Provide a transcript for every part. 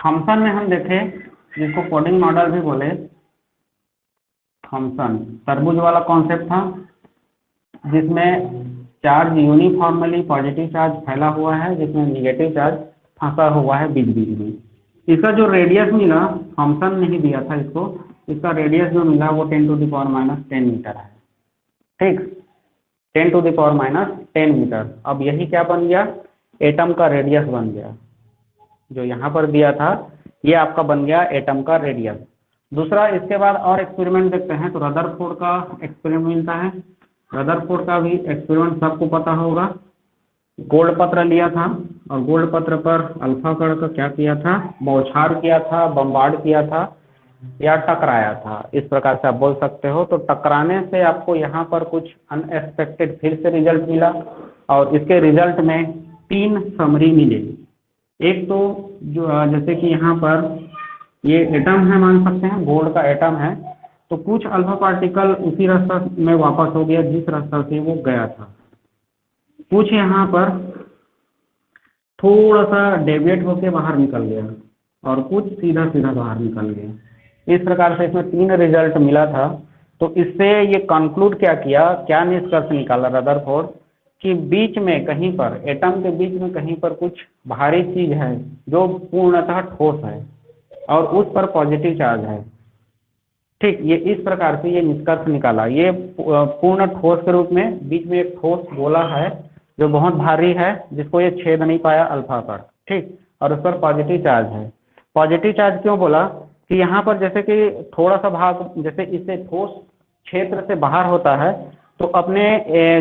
Thompson में हम देखें, जिसको कोडिंग मॉडल भी बोले, थॉमसन तरबूज वाला कॉन्सेप्ट था, जिसमें चार्ज यूनिफॉर्मली पॉजिटिव चार्ज फैला हुआ है, जिसमें निगेटिव चार्ज फंसा हुआ है बीच बीच में। इसका जो रेडियस मिला, थॉमसन ने ही दिया था इसको, इसका रेडियस जो मिला वो 10⁻⁻10 मीटर है। ठीक, 10⁻⁻10 मीटर। अब यही क्या बन गया, एटम का रेडियस बन गया। जो यहाँ पर दिया था ये आपका बन गया एटम का रेडियस। दूसरा, इसके बाद और एक्सपेरिमेंट देखते हैं, तो रदरफोर्ड का एक्सपेरिमेंट मिलता है। रदरफोर्ड का भी एक्सपेरिमेंट सबको पता होगा। गोल्ड पत्र लिया था और गोल्ड पत्र पर अल्फा कण का क्या किया था, बौछार किया था, बम्बार्ड किया था या टकराया था, इस प्रकार से आप बोल सकते हो। तो टकराने से आपको यहाँ पर कुछ अनएक्सपेक्टेड फिर से रिजल्ट मिला, और इसके रिजल्ट में 3 समरी मिले। एक तो जो जैसे कि यहाँ पर ये एटम है, मान सकते हैं गोल्ड का एटम है, तो कुछ अल्फा पार्टिकल उसी रास्ता में वापस हो गया जिस रास्ता से वो गया था। कुछ यहाँ पर थोड़ा सा डेविएट होके बाहर निकल गया और कुछ सीधा सीधा बाहर निकल गया। इस प्रकार से इसमें 3 रिजल्ट मिला था। तो इससे ये कंक्लूड क्या किया, क्या निष्कर्ष निकाला रदरफोर्ड, कि बीच में कहीं पर, एटम के बीच में कहीं पर कुछ भारी चीज है जो पूर्णतः ठोस है और उस पर पॉजिटिव चार्ज है। ठीक, ये इस प्रकार से ये निष्कर्ष निकाला। ये पूर्ण ठोस के रूप में बीच में एक ठोस गोला है जो बहुत भारी है, जिसको ये छेद नहीं पाया अल्फा पर। ठीक, और उस पर पॉजिटिव चार्ज है। पॉजिटिव चार्ज क्यों बोला, कि यहाँ पर जैसे कि थोड़ा सा भाग जैसे इससे ठोस क्षेत्र से बाहर होता है, तो अपने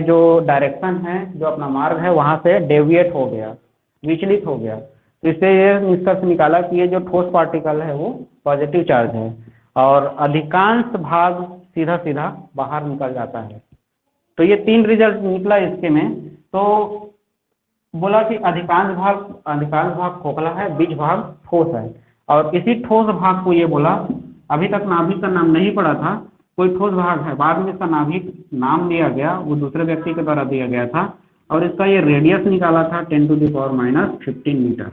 जो डायरेक्शन है, जो अपना मार्ग है, वहाँ से डेविएट हो गया, विचलित हो गया। तो इससे ये निष्कर्ष निकाला कि ये जो ठोस पार्टिकल है वो पॉजिटिव चार्ज है और अधिकांश भाग सीधा सीधा बाहर निकल जाता है। तो ये 3 रिजल्ट निकला इसके में। तो बोला कि अधिकांश भाग खोखला है, बीच भाग ठोस है, और इसी ठोस भाग को ये बोला, अभी तक नाभिक का नाम नहीं पड़ा था, कोई ठोस भाग है, बाद में इसका नाभिक नाम दिया गया, वो दूसरे व्यक्ति के द्वारा दिया गया था, और इसका ये रेडियस निकाला था 10⁻⁻15 मीटर।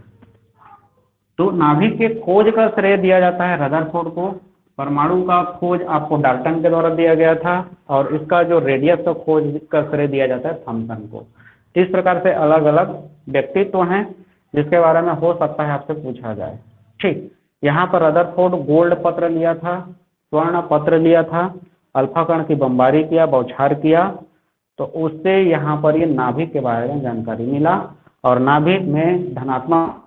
तो नाभिक के खोज का श्रेय दिया जाता है रदरफोर्ड को, परमाणु का खोज आपको डाल्टन के द्वारा दिया गया था, और इसका जो रेडियस का खोज का श्रेय दिया जाता है थॉमसन को। इस प्रकार से अलग अलग व्यक्तित्व हैं जिसके बारे में हो सकता है आपसे पूछा जाए। ठीक, यहाँ पर रदरफोर्ड गोल्ड पत्र लिया था, स्वर्ण पत्र लिया था, अल्फा कण की बमबारी किया, बौछार किया, तो उससे यहाँ पर ये नाभिक के बारे में जानकारी मिला, और नाभिक में धनात्मक।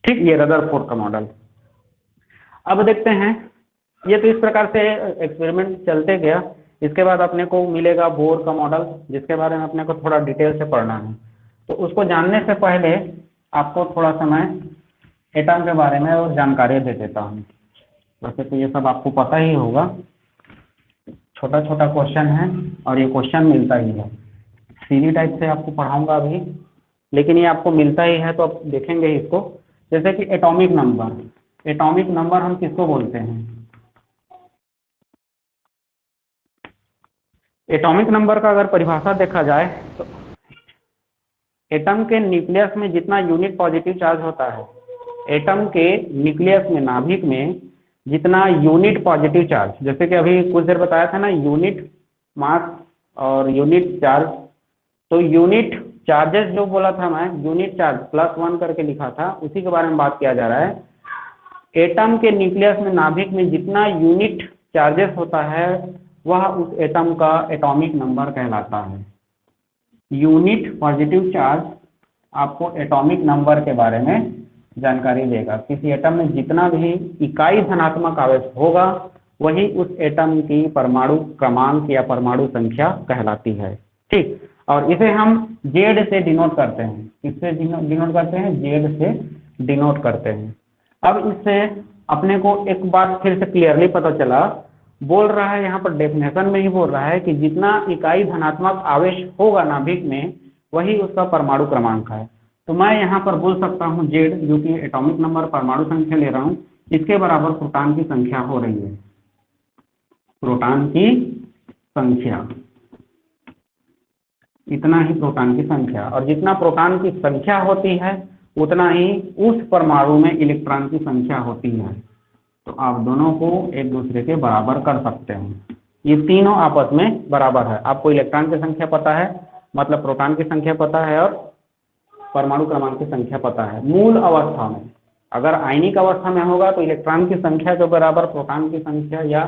ठीक, ये रदरफोर्ड का मॉडल। अब देखते हैं, ये तो इस प्रकार से एक्सपेरिमेंट चलते गया। इसके बाद अपने को मिलेगा बोर का मॉडल, जिसके बारे में अपने को थोड़ा डिटेल से पढ़ना है। तो उसको जानने से पहले आपको थोड़ा समय एटम के बारे में और जानकारी दे देता हूँ। वैसे तो ये सब आपको पता ही होगा, छोटा छोटा क्वेश्चन है और ये क्वेश्चन मिलता ही है। सीधी टाइप से आपको पढ़ाऊंगा अभी, लेकिन ये आपको मिलता ही है, तो आप देखेंगे इसको। जैसे कि एटॉमिक नंबर, एटॉमिक नंबर हम किसको बोलते हैं? एटॉमिक नंबर का अगर परिभाषा देखा जाए तो एटम के न्यूक्लियस में जितना यूनिट पॉजिटिव चार्ज होता है, एटम के न्यूक्लियस में, नाभिक में जितना यूनिट पॉजिटिव चार्ज, जैसे कि अभी कुछ देर बताया था ना, यूनिट मास और यूनिट चार्ज, तो यूनिट चार्जेस जो बोला था मैं, यूनिट चार्ज +1 करके लिखा था, उसी के बारे में बात किया जा रहा है। एटम के न्यूक्लियस में, नाभिक में जितना यूनिट चार्जेस होता है, वह उस एटम का एटॉमिक नंबर कहलाता है। यूनिट पॉजिटिव चार्ज आपको एटॉमिक नंबर के बारे में जानकारी देगा। किसी एटम में जितना भी इकाई धनात्मक आवेश होगा, वही उस एटम की परमाणु क्रमांक या परमाणु संख्या कहलाती है। ठीक, और इसे हम जेड से डिनोट करते हैं। किससे डिनोट करते हैं? जेड से डिनोट करते हैं। अब इससे अपने को एक बात फिर से क्लियरली पता चला, बोल रहा है यहाँ पर डेफिनेशन में ही बोल रहा है कि जितना इकाई धनात्मक आवेश होगा नाभिक में, वही उसका परमाणु क्रमांक है। तो मैं यहाँ पर बोल सकता हूँ जेड, जो कि एटॉमिक नंबर परमाणु संख्या ले रहा हूँ, इसके बराबर प्रोटॉन की संख्या हो रही है। प्रोटॉन की संख्या, इतना ही प्रोटॉन की संख्या, और जितना प्रोटॉन की संख्या होती है उतना ही उस परमाणु में इलेक्ट्रॉन की संख्या होती है। तो आप दोनों को एक दूसरे के बराबर कर सकते हैं। ये तीनों आपस में बराबर है। आपको इलेक्ट्रॉन की संख्या पता है, मतलब प्रोटॉन की संख्या पता है, और परमाणु क्रमांक की संख्या पता है। मूल अवस्था में, अगर आयनिक अवस्था में होगा तो इलेक्ट्रॉन की संख्या के बराबर प्रोटॉन की संख्या या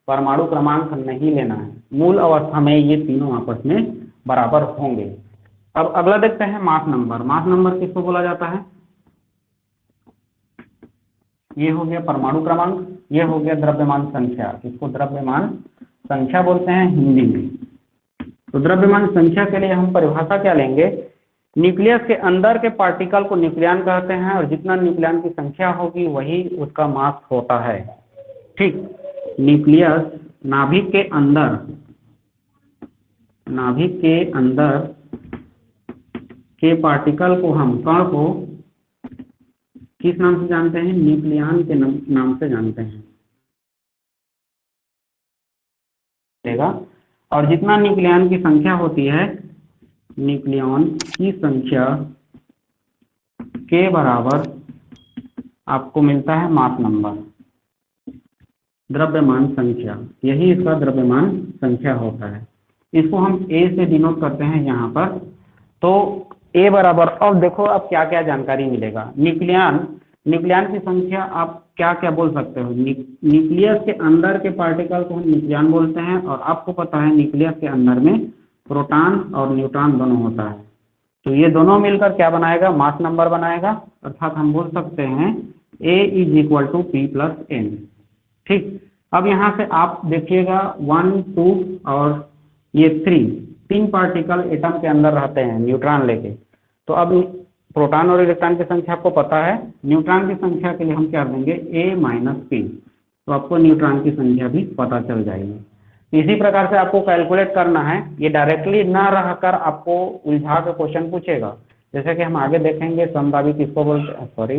परमाणु क्रमांक नहीं लेना है। मूल अवस्था में ये तीनों आपस में बराबर होंगे। अब अगला देखते हैं मास नंबर। मास नंबर किसको बोला जाता है? ये हो गया परमाणु क्रमांक, ये हो गया द्रव्यमान संख्या। इसको द्रव्यमान संख्या बोलते हैं हिंदी में। तो द्रव्यमान संख्या के लिए हम परिभाषा क्या लेंगे? न्यूक्लियस के अंदर के पार्टिकल को न्यूक्लियन कहते हैं, और जितना न्यूक्लियन की संख्या होगी वही उसका मास होता है। ठीक, न्यूक्लियस नाभिक के अंदर के पार्टिकल को, हम कण को किस नाम से जानते हैं? न्यूक्लियन के नाम से जानते हैं। और जितना न्यूक्लियन की संख्या होती है, न्यूक्लियन की संख्या के बराबर आपको मिलता है मास नंबर, द्रव्यमान संख्या। यही इसका द्रव्यमान संख्या होता है। इसको हम ए से डिनोट करते हैं यहाँ पर। तो ए बराबर, अब देखो अब क्या क्या जानकारी मिलेगा। न्यूक्लियन की संख्या आप क्या क्या बोल सकते हो? न्यूक्लियस के अंदर के पार्टिकल को हम न्यूक्लियन बोलते हैं, और आपको पता है न्यूक्लियस के अंदर में प्रोटॉन और न्यूट्रॉन दोनों होता है। तो ये दोनों मिलकर क्या बनाएगा? मास नंबर बनाएगा। अर्थात हम बोल सकते हैं A = P + N। ठीक, अब यहाँ से आप देखिएगा 1, 2 और ये 3 पार्टिकल एटम के अंदर रहते हैं न्यूट्रॉन लेके। तो अब प्रोटॉन और इलेक्ट्रॉन की संख्या आपको पता है। न्यूट्रॉन की संख्या के लिए हम क्या देंगे? A - P। तो आपको न्यूट्रॉन की संख्या भी पता चल जाएगी। इसी प्रकार से आपको कैलकुलेट करना है। ये डायरेक्टली ना रहकर आपको उलझा के क्वेश्चन पूछेगा। जैसे कि हम आगे देखेंगे समदाबी किसको बोलते हैं, सॉरी,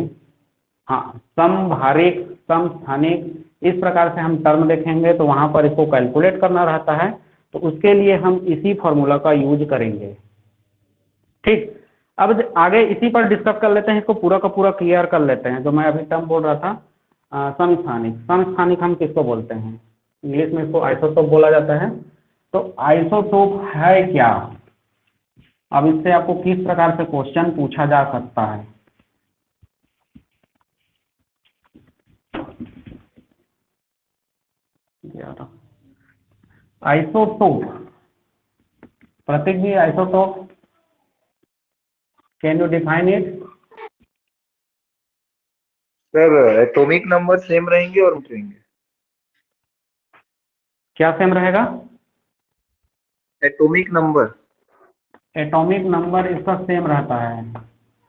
हाँ, समभारिक, समस्थानिक, इस प्रकार से हम टर्म देखेंगे तो वहां पर इसको कैलकुलेट करना रहता है। तो उसके लिए हम इसी फॉर्मूला का यूज करेंगे। ठीक, अब आगे इसी पर डिस्कस कर लेते हैं। इसको पूरा का पूरा क्लियर कर लेते हैं। जो मैं अभी टर्म बोल रहा था, समस्थानिक हम किसको बोलते हैं? इंग्लिश में इसको आइसोटोप बोला जाता है। तो आइसोटोप है क्या? अब इससे आपको किस प्रकार से क्वेश्चन पूछा जा सकता है? Isotope, Prateek ji, isotope, can you define it? Sir atomic number same रहेंगे और रहेंगे। क्या सेम रहेगा? एटॉमिक नंबर इसका सेम रहता है।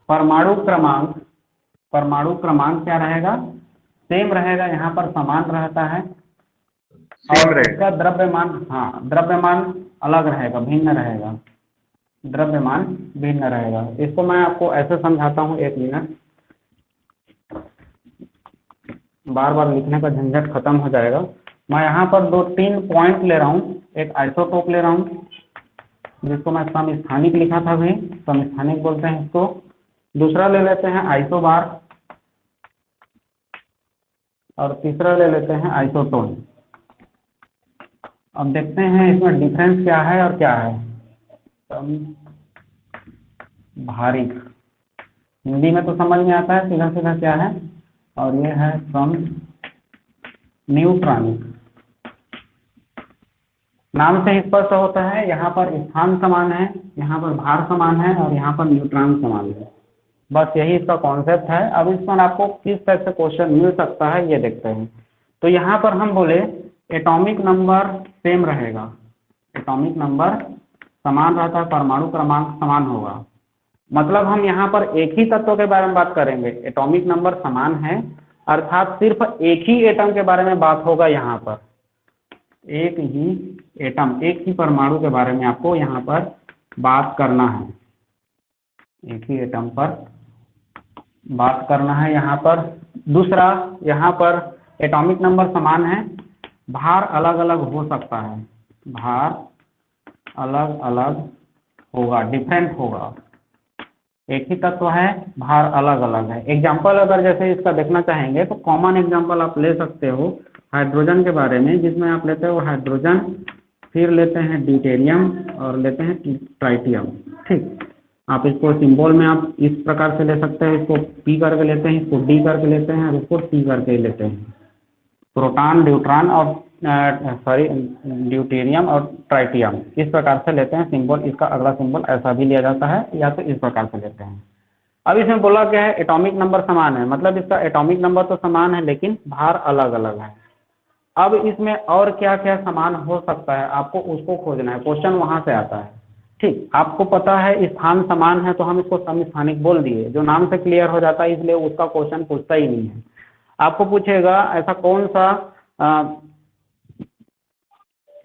परमाणु क्रमांक क्या रहेगा? सेम रहेगा। यहाँ पर समान रहता है। और इसका द्रव्यमान, हाँ, द्रव्यमान अलग रहेगा, भिन्न रहेगा। द्रव्यमान भिन्न रहेगा। इसको मैं आपको ऐसे समझाता हूँ, 1 मिनट। बार बार लिखने का झंझट खत्म हो जाएगा। मैं यहाँ पर 2-3 पॉइंट ले रहा हूँ। एक आइसोटोप ले रहा हूँ, जिसको मैं समस्थानिक लिखा था भाई, समस्थानिक बोलते हैं इसको। दूसरा ले लेते हैं आइसोबार, और तीसरा ले लेते हैं आइसोटोन। अब देखते हैं इसमें डिफरेंस क्या है और क्या है। भारिक, हिंदी में तो समझ में आता है सीधा सीधा क्या है। और ये है सम न्यूट्रॉनिक। नाम से स्पष्ट होता है, यहाँ पर स्थान समान है, यहाँ पर भार समान है, और यहाँ पर न्यूट्रॉन समान है। बस यही इसका कॉन्सेप्ट है। अब इस पर आपको किस तरह से क्वेश्चन मिल सकता है ये देखते हैं। तो यहाँ पर हम बोले एटॉमिक नंबर सेम रहेगा, एटॉमिक नंबर समान रहता है, परमाणु क्रमांक समान होगा। मतलब हम यहाँ पर एक ही तत्व के बारे में बात करेंगे। एटॉमिक नंबर समान है, अर्थात सिर्फ एक ही एटम के बारे में बात होगा। यहाँ पर एक ही एटम, एक ही परमाणु के बारे में आपको यहाँ पर बात करना है। एक ही एटम पर बात करना है यहाँ पर। दूसरा, यहाँ पर एटॉमिक नंबर समान है, भार अलग अलग हो सकता है, भार अलग अलग होगा, डिफरेंट होगा। एक ही तत्व है, भार अलग अलग है। एग्जाम्पल अगर जैसे इसका देखना चाहेंगे तो कॉमन एग्जाम्पल आप ले सकते हो हाइड्रोजन के बारे में, जिसमें आप लेते हो हाइड्रोजन, फिर लेते हैं ड्यूटेरियम और लेते हैं ट्राइटियम। ठीक, आप इसको सिंबल में आप इस प्रकार से ले सकते हैं, इसको पी करके लेते हैं, इसको डी करके लेते हैं और इसको टी करके लेते हैं। प्रोटॉन, न्यूट्रॉन और ड्यूटेरियम और ट्राइटियम इस प्रकार से लेते हैं सिंबल। इसका अगला सिंबल ऐसा भी लिया जाता है या तो इस प्रकार से लेते हैं। अब इसमें बोला क्या है, एटॉमिक नंबर समान है, मतलब इसका एटॉमिक नंबर तो समान है लेकिन भार अलग अलग है। अब इसमें और क्या क्या समान हो सकता है आपको उसको खोजना है, क्वेश्चन वहां से आता है। ठीक, आपको पता है स्थान समान है तो हम इसको समस्थानिक बोल दिए, जो नाम से क्लियर हो जाता है, इसलिए उसका क्वेश्चन पूछता ही नहीं है। आपको पूछेगा ऐसा कौन सा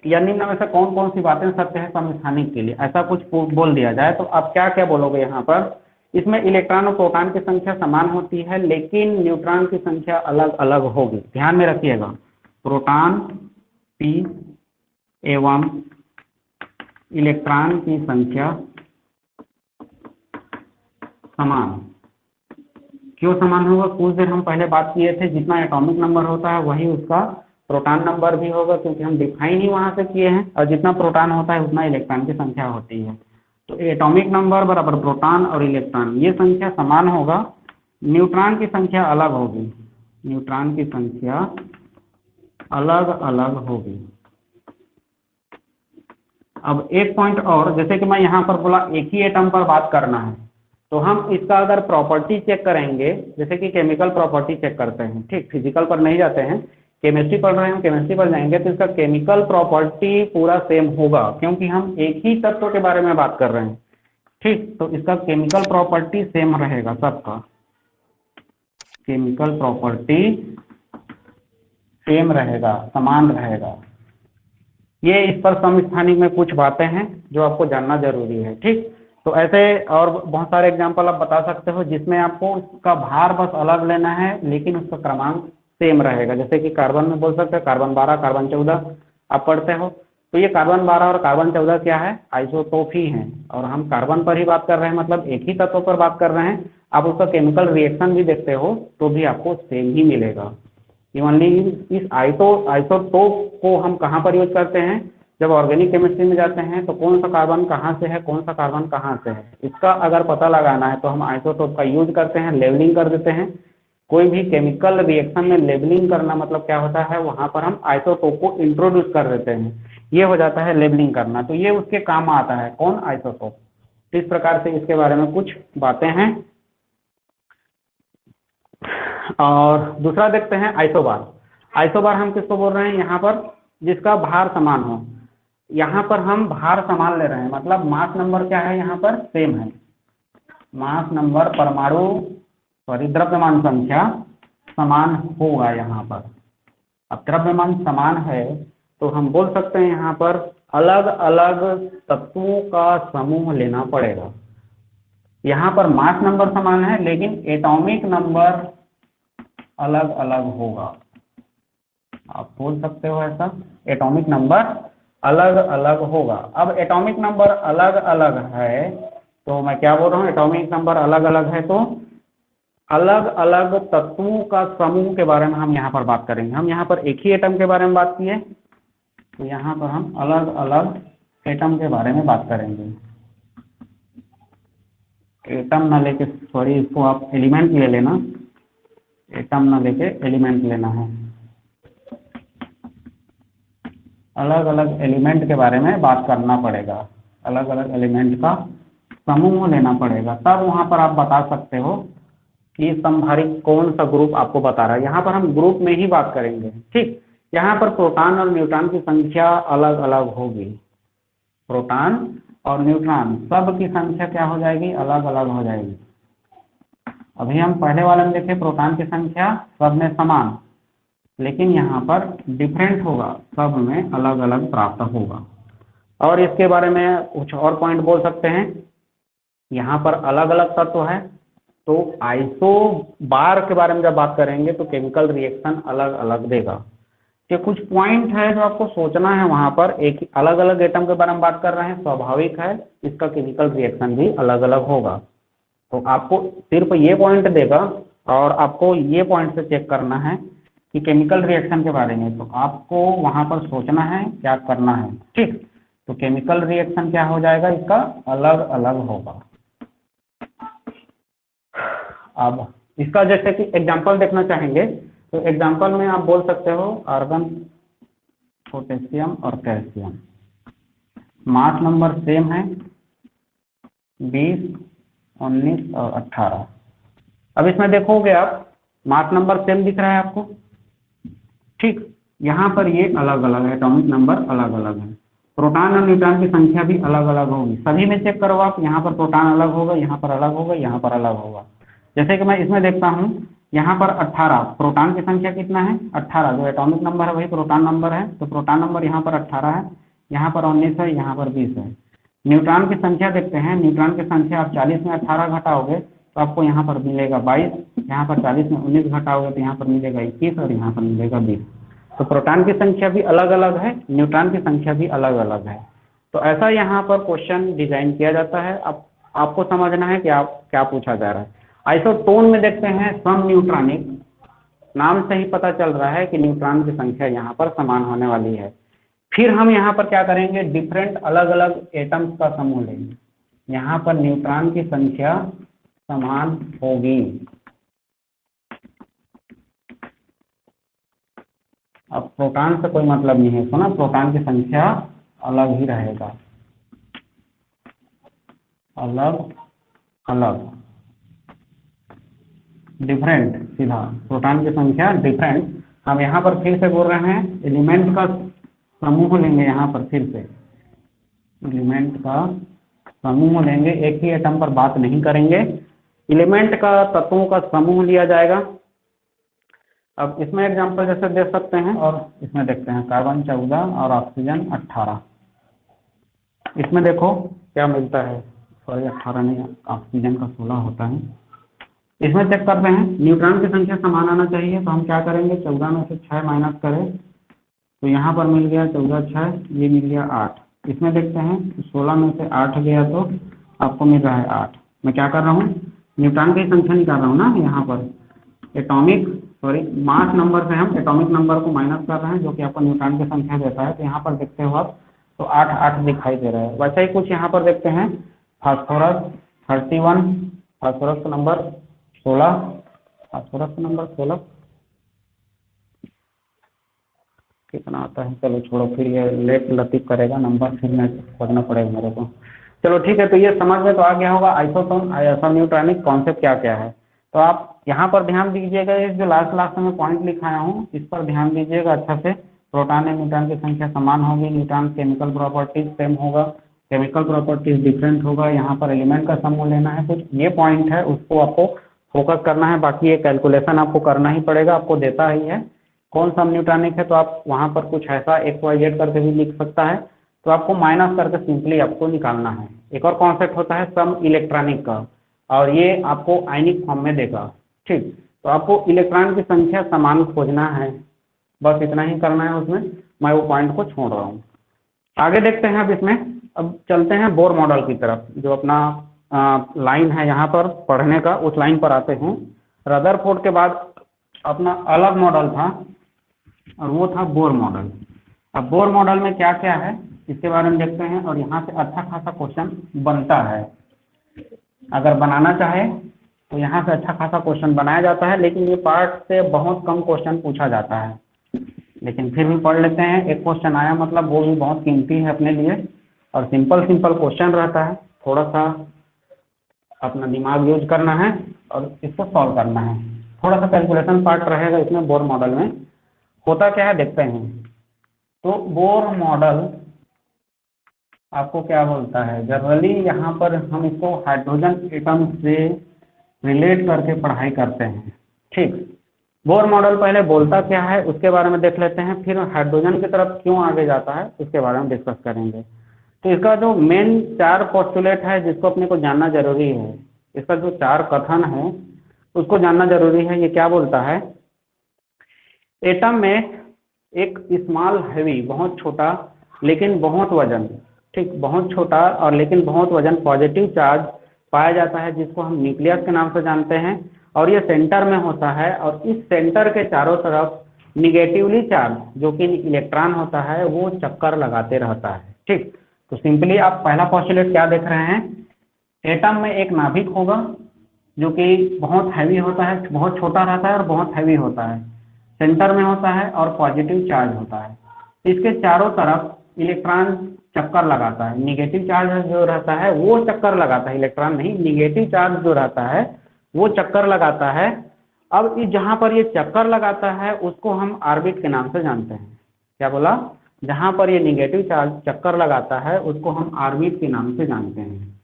या निम्न में से कौन कौन सी बातें सत्य है समस्थानिक के लिए, ऐसा कुछ बोल दिया जाए तो आप क्या क्या बोलोगे यहाँ पर। इसमें इलेक्ट्रॉन और प्रोटॉन की संख्या समान होती है लेकिन न्यूट्रॉन की संख्या अलग अलग होगी, ध्यान में रखिएगा। प्रोटॉन P एवं इलेक्ट्रॉन की संख्या समान। क्यों समान होगा, कुछ देर हम पहले बात किए थे, जितना एटॉमिक नंबर होता है वही उसका प्रोटॉन नंबर भी होगा, क्योंकि हम डिफाइन ही वहां से किए हैं, और जितना प्रोटॉन होता है उतना इलेक्ट्रॉन की संख्या होती है। तो एटॉमिक नंबर बराबर प्रोटॉन और इलेक्ट्रॉन, ये संख्या समान होगा। न्यूट्रॉन की संख्या अलग होगी, न्यूट्रॉन की संख्या अलग अलग होगी। अब एक पॉइंट और, जैसे कि मैं यहाँ पर बोला एक ही एटम पर बात करना है, तो हम इसका अगर प्रॉपर्टी चेक करेंगे, जैसे कि केमिकल प्रॉपर्टी चेक करते हैं, ठीक, फिजिकल पर नहीं जाते हैं, केमिस्ट्री पढ़ रहे हैं, केमिस्ट्री पर जाएंगे तो इसका केमिकल प्रॉपर्टी पूरा सेम होगा, क्योंकि हम एक ही तत्व के बारे में बात कर रहे हैं। ठीक, तो इसका केमिकल प्रॉपर्टी सेम रहेगा सबका, केमिकल प्रॉपर्टी सेम रहेगा, समान रहेगा। ये इस पर समस्थानिक में कुछ बातें हैं जो आपको जानना जरूरी है। ठीक, तो ऐसे और बहुत सारे एग्जांपल आप बता सकते हो जिसमें आपको उसका भार बस अलग लेना है लेकिन उसका क्रमांक सेम रहेगा। जैसे कि कार्बन में बोल सकते हैं कार्बन 12, कार्बन 14 आप पढ़ते हो, तो ये कार्बन 12 और कार्बन 14 क्या है, आइसोटोप ही है, और हम कार्बन पर ही बात कर रहे हैं, मतलब एक ही तत्व पर बात कर रहे हैं। आप उसका केमिकल रिएक्शन भी देखते हो तो भी आपको सेम ही मिलेगा। इवनली इस आइसोटोप को हम कहाँ पर यूज करते हैं, जब ऑर्गेनिक केमिस्ट्री में जाते हैं तो कौन सा कार्बन कहाँ से है, कौन सा कार्बन कहाँ से है, इसका अगर पता लगाना है तो हम आइसोटोप का यूज करते हैं, लेबलिंग कर देते हैं। कोई भी केमिकल रिएक्शन में लेबलिंग करना मतलब क्या होता है, वहां पर हम आइसोटोप को इंट्रोड्यूस कर देते हैं, ये हो जाता है लेबलिंग करना, तो ये उसके काम आता है, कौन, आइसोटोप। इस प्रकार से इसके बारे में कुछ बातें हैं। और दूसरा देखते हैं आइसोबार। आइसोबार हम किसको बोल रहे हैं, यहाँ पर जिसका भार समान हो। यहाँ पर हम भार समान ले रहे हैं, मतलब मास नंबर क्या है, यहाँ पर सेम है, मास नंबर परमाणु द्रव्यमान संख्या समान होगा यहाँ पर। अब द्रव्यमान समान है तो हम बोल सकते हैं यहाँ पर अलग अलग तत्वों का समूह लेना पड़ेगा। यहाँ पर मास नंबर समान है लेकिन एटॉमिक नंबर अलग अलग होगा, आप बोल सकते हो ऐसा, एटॉमिक नंबर अलग अलग होगा। अब एटॉमिक नंबर अलग अलग है तो मैं क्या बोल रहा हूँ, एटॉमिक नंबर अलग अलग है तो अलग अलग तत्वों का समूह के बारे में हम यहाँ पर बात करेंगे। हम यहाँ पर एक ही एटम के बारे में बात किए, तो यहाँ पर हम अलग अलग एटम के बारे में बात करेंगे। एटम ना लेके, सॉरी, इसको आप एलिमेंट ले लेना, एटम ना लेके एलिमेंट लेना है। अलग अलग एलिमेंट के बारे में बात करना पड़ेगा, अलग अलग एलिमेंट का समूह लेना पड़ेगा, तब वहाँ पर आप बता सकते हो कि समभारिक कौन सा ग्रुप आपको बता रहा है। यहाँ पर हम ग्रुप में ही बात करेंगे। ठीक, यहाँ पर प्रोटॉन और न्यूट्रॉन की संख्या अलग अलग होगी, प्रोटॉन और न्यूट्रॉन सब की संख्या क्या हो जाएगी, अलग अलग हो जाएगी। अभी हम पहले वाले में देखे प्रोटॉन की संख्या सब में समान, लेकिन यहाँ पर डिफरेंट होगा, सब में अलग अलग प्राप्त होगा। और इसके बारे में कुछ और पॉइंट बोल सकते हैं, यहाँ पर अलग अलग तत्व है तो आइसो बार के बारे में जब बात करेंगे तो केमिकल रिएक्शन अलग अलग देगा। ये कुछ पॉइंट है जो आपको सोचना है, वहां पर एक अलग अलग एटम के बारे में बात कर रहे हैं, स्वाभाविक है इसका केमिकल रिएक्शन भी अलग अलग होगा। तो आपको सिर्फ ये पॉइंट देगा और आपको ये पॉइंट से चेक करना है कि केमिकल रिएक्शन के बारे में, तो आपको वहाँ पर सोचना है क्या करना है। ठीक, तो केमिकल रिएक्शन क्या हो जाएगा, इसका अलग अलग होगा। अब इसका जैसे कि एग्जांपल देखना चाहेंगे, तो एग्जांपल में आप बोल सकते हो आर्गन, पोटेशियम और कैल्शियम, मास नंबर सेम है 20, 19 और 18। अब इसमें देखोगे आप मास नंबर सेम दिख रहा है आपको, ठीक। यहाँ पर ये अलग अलग है, एटॉमिक नंबर अलग अलग है, प्रोटॉन और न्यूट्रॉन की संख्या भी अलग अलग होगी। सभी में चेक करो आप, यहाँ पर प्रोटॉन अलग होगा, यहाँ पर अलग होगा, यहाँ पर अलग होगा। जैसे कि मैं इसमें देखता हूँ, यहाँ पर 18, प्रोटॉन की संख्या कितना है 18, जो एटॉमिक नंबर है वही प्रोटॉन नंबर है, तो प्रोटॉन नंबर यहाँ पर 18 है, यहाँ पर 19 है, यहाँ पर 20 है। न्यूट्रॉन की संख्या देखते हैं, न्यूट्रॉन की संख्या आप 40 में 18 घटाओगे तो आपको यहाँ पर मिलेगा 22, यहाँ पर 40 में 19 घटाओगे तो यहाँ पर मिलेगा 21 और यहाँ पर मिलेगा 20। तो प्रोटॉन की संख्या भी अलग अलग है, न्यूट्रॉन की संख्या भी अलग अलग है। तो ऐसा यहाँ पर क्वेश्चन डिजाइन किया जाता है। अब आपको समझना है कि आप क्या पूछा जा रहा है। आइसोटोन में देखते हैं सम न्यूट्रॉनिक, नाम से ही पता चल रहा है कि न्यूट्रॉन की संख्या यहाँ पर समान होने वाली है। फिर हम यहाँ पर क्या करेंगे, डिफरेंट अलग अलग एटम्स का समूह लेंगे, यहाँ पर न्यूट्रॉन की संख्या समान होगी। अब प्रोटॉन से कोई मतलब नहीं है, सुना, प्रोटॉन की संख्या अलग ही रहेगा, अलग अलग, डिफरेंट, सीधा प्रोटॉन की संख्या डिफरेंट। हम यहाँ पर फिर से बोल रहे हैं एलिमेंट का समूह लेंगे, यहाँ पर फिर से एलिमेंट का समूह लेंगे, एक ही एटम पर बात नहीं करेंगे, एलिमेंट का तत्वों का समूह लिया जाएगा। अब इसमें एग्जांपल जैसे दे सकते हैं, और इसमें देखते हैं कार्बन 14 और ऑक्सीजन 18। इसमें देखो क्या मिलता है, सॉरी 18 नहीं, ऑक्सीजन का 16 होता है। इसमें चेक करते हैं न्यूट्रॉन की संख्या समान आना चाहिए, तो हम क्या करेंगे, 14 में से 6 माइनस करें तो यहाँ पर मिल गया 14 6, ये मिल गया 8। इसमें देखते हैं 16 में से 8 गया तो आपको मिल रहा है 8। मैं क्या कर रहा हूँ, न्यूट्रॉन की संख्या निकाल रहा हूँ ना, यहाँ पर एटॉमिक, सॉरी मास नंबर से हम एटॉमिक नंबर को माइनस कर रहे हैं, जो कि आपको न्यूट्रॉन की संख्या देता है। तो यहाँ पर देखते हो आप, तो 8 8 दिखाई दे रहा है। वैसे ही कुछ यहाँ पर देखते हैं, फास्फोरस 31, फास्फोरस का नंबर 16, फास्फोरस का नंबर 16 कितना आता है, चलो छोड़ो, फिर ये लेट लतीफ करेगा नंबर, फिर मैं खोजना पड़ेगा मेरे को। चलो ठीक है, तो ये समझ में तो आ गया होगा आइसोटोन सब न्यूट्रॉनिक कॉन्सेप्ट क्या क्या है। तो आप यहाँ पर ध्यान दीजिएगा, ये जो लास्ट लास्ट में पॉइंट लिखाया हूँ इस पर ध्यान दीजिएगा अच्छा से। प्रोटॉन और न्यूट्रॉन की संख्या समान होगी, न्यूट्रॉन केमिकल प्रॉपर्टीज सेम होगा, केमिकल प्रॉपर्टीज डिफरेंट होगा, यहाँ पर एलिमेंट का समूह लेना है, कुछ ये पॉइंट है उसको आपको फोकस करना है। बाकी ये कैलकुलेशन आपको करना ही पड़ेगा, आपको देता ही है कौन सा न्यूट्रॉनिक है, तो आप वहाँ पर कुछ ऐसा XYZ करके भी लिख सकता है, तो आपको माइनस करके सिंपली आपको निकालना है। एक और कॉन्सेप्ट होता है सम इलेक्ट्रॉनिक का, और ये आपको आयनिक फॉर्म में देगा, ठीक। तो आपको इलेक्ट्रॉन की संख्या समान खोजना है, बस इतना ही करना है उसमें, मैं वो पॉइंट को छोड़ रहा हूँ। आगे देखते हैं अब इसमें, अब चलते हैं बोर मॉडल की तरफ, जो अपना लाइन है यहाँ पर पढ़ने का, उस लाइन पर आते हैं। रदरफोर्ड के बाद अपना अलग मॉडल था और वो था बोर मॉडल। अब बोर मॉडल में क्या क्या है इसके बारे में देखते हैं, और यहाँ से अच्छा खासा क्वेश्चन बनता है। अगर बनाना चाहे तो यहाँ से अच्छा खासा क्वेश्चन बनाया जाता है, लेकिन ये पार्ट से बहुत कम क्वेश्चन पूछा जाता है, लेकिन फिर भी पढ़ लेते हैं। एक क्वेश्चन आया मतलब वो भी बहुत कीमती है अपने लिए, और सिंपल सिंपल क्वेश्चन रहता है, थोड़ा सा अपना दिमाग यूज करना है और इसको सॉल्व करना है। थोड़ा सा कैलकुलेशन पार्ट रहेगा इसमें बोर मॉडल में। होता क्या है देखते हैं। तो बोर मॉडल आपको क्या बोलता है, जनरली यहाँ पर हम इसको हाइड्रोजन एटम से रिलेट करके पढ़ाई करते हैं, ठीक। बोर मॉडल पहले बोलता क्या है उसके बारे में देख लेते हैं, फिर हाइड्रोजन की तरफ क्यों आगे जाता है उसके बारे में डिस्कस करेंगे। तो इसका जो मेन 4 पोस्टुलेट है जिसको अपने को जानना जरूरी है, इसका जो 4 कथन है उसको जानना जरूरी है। ये क्या बोलता है, एटम में एक स्मॉल हैवी, बहुत छोटा लेकिन बहुत वजन, ठीक, बहुत छोटा और लेकिन बहुत वजन पॉजिटिव चार्ज पाया जाता है, जिसको हम न्यूक्लियस के नाम से जानते हैं, और ये सेंटर में होता है, और इस सेंटर के चारों तरफ निगेटिवली चार्ज जो कि इलेक्ट्रॉन होता है वो चक्कर लगाते रहता है। ठीक, तो सिंपली आप पहला पोस्टुलेट क्या देख रहे हैं, एटम में एक नाभिक होगा जो कि बहुत हैवी होता है, बहुत छोटा रहता है और बहुत हैवी होता है, सेंटर में होता है और पॉजिटिव चार्ज होता है। इसके चारों तरफ इलेक्ट्रॉन चक्कर लगाता है, निगेटिव चार्ज जो रहता है वो चक्कर लगाता है, इलेक्ट्रॉन नहीं, निगेटिव चार्ज जो रहता है वो चक्कर लगाता है। अब इस जहां पर ये चक्कर लगाता है उसको हम ऑर्बिट के नाम से जानते हैं। क्या बोला, जहां पर ये निगेटिव चार्ज चक्कर लगाता है उसको हम ऑर्बिट के नाम से जानते हैं।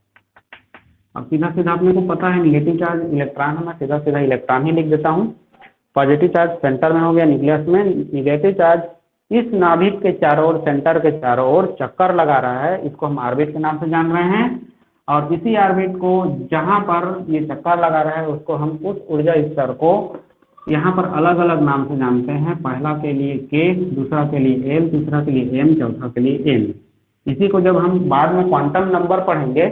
अब सीधा सीधा अपने को पता है निगेटिव चार्ज इलेक्ट्रॉन है, मैं सीधा सीधा इलेक्ट्रॉन ही लिख देता हूँ। पॉजिटिव चार्ज सेंटर में हो गया न्यूक्लियस में, निगेटिव चार्ज इस नाभिक के चारों ओर, सेंटर के चारों ओर चक्कर लगा रहा है, इसको हम ऑर्बिट के नाम से जान रहे हैं। और इसी ऑर्बिट को जहां पर ये चक्कर लगा रहा है उसको हम उस ऊर्जा स्तर को यहाँ पर अलग अलग नाम से जानते हैं। पहला के लिए के, दूसरा के लिए एल, तीसरा के लिए एम, चौथा के लिए एन। इसी को जब हम बाद में क्वांटम नंबर पढ़ेंगे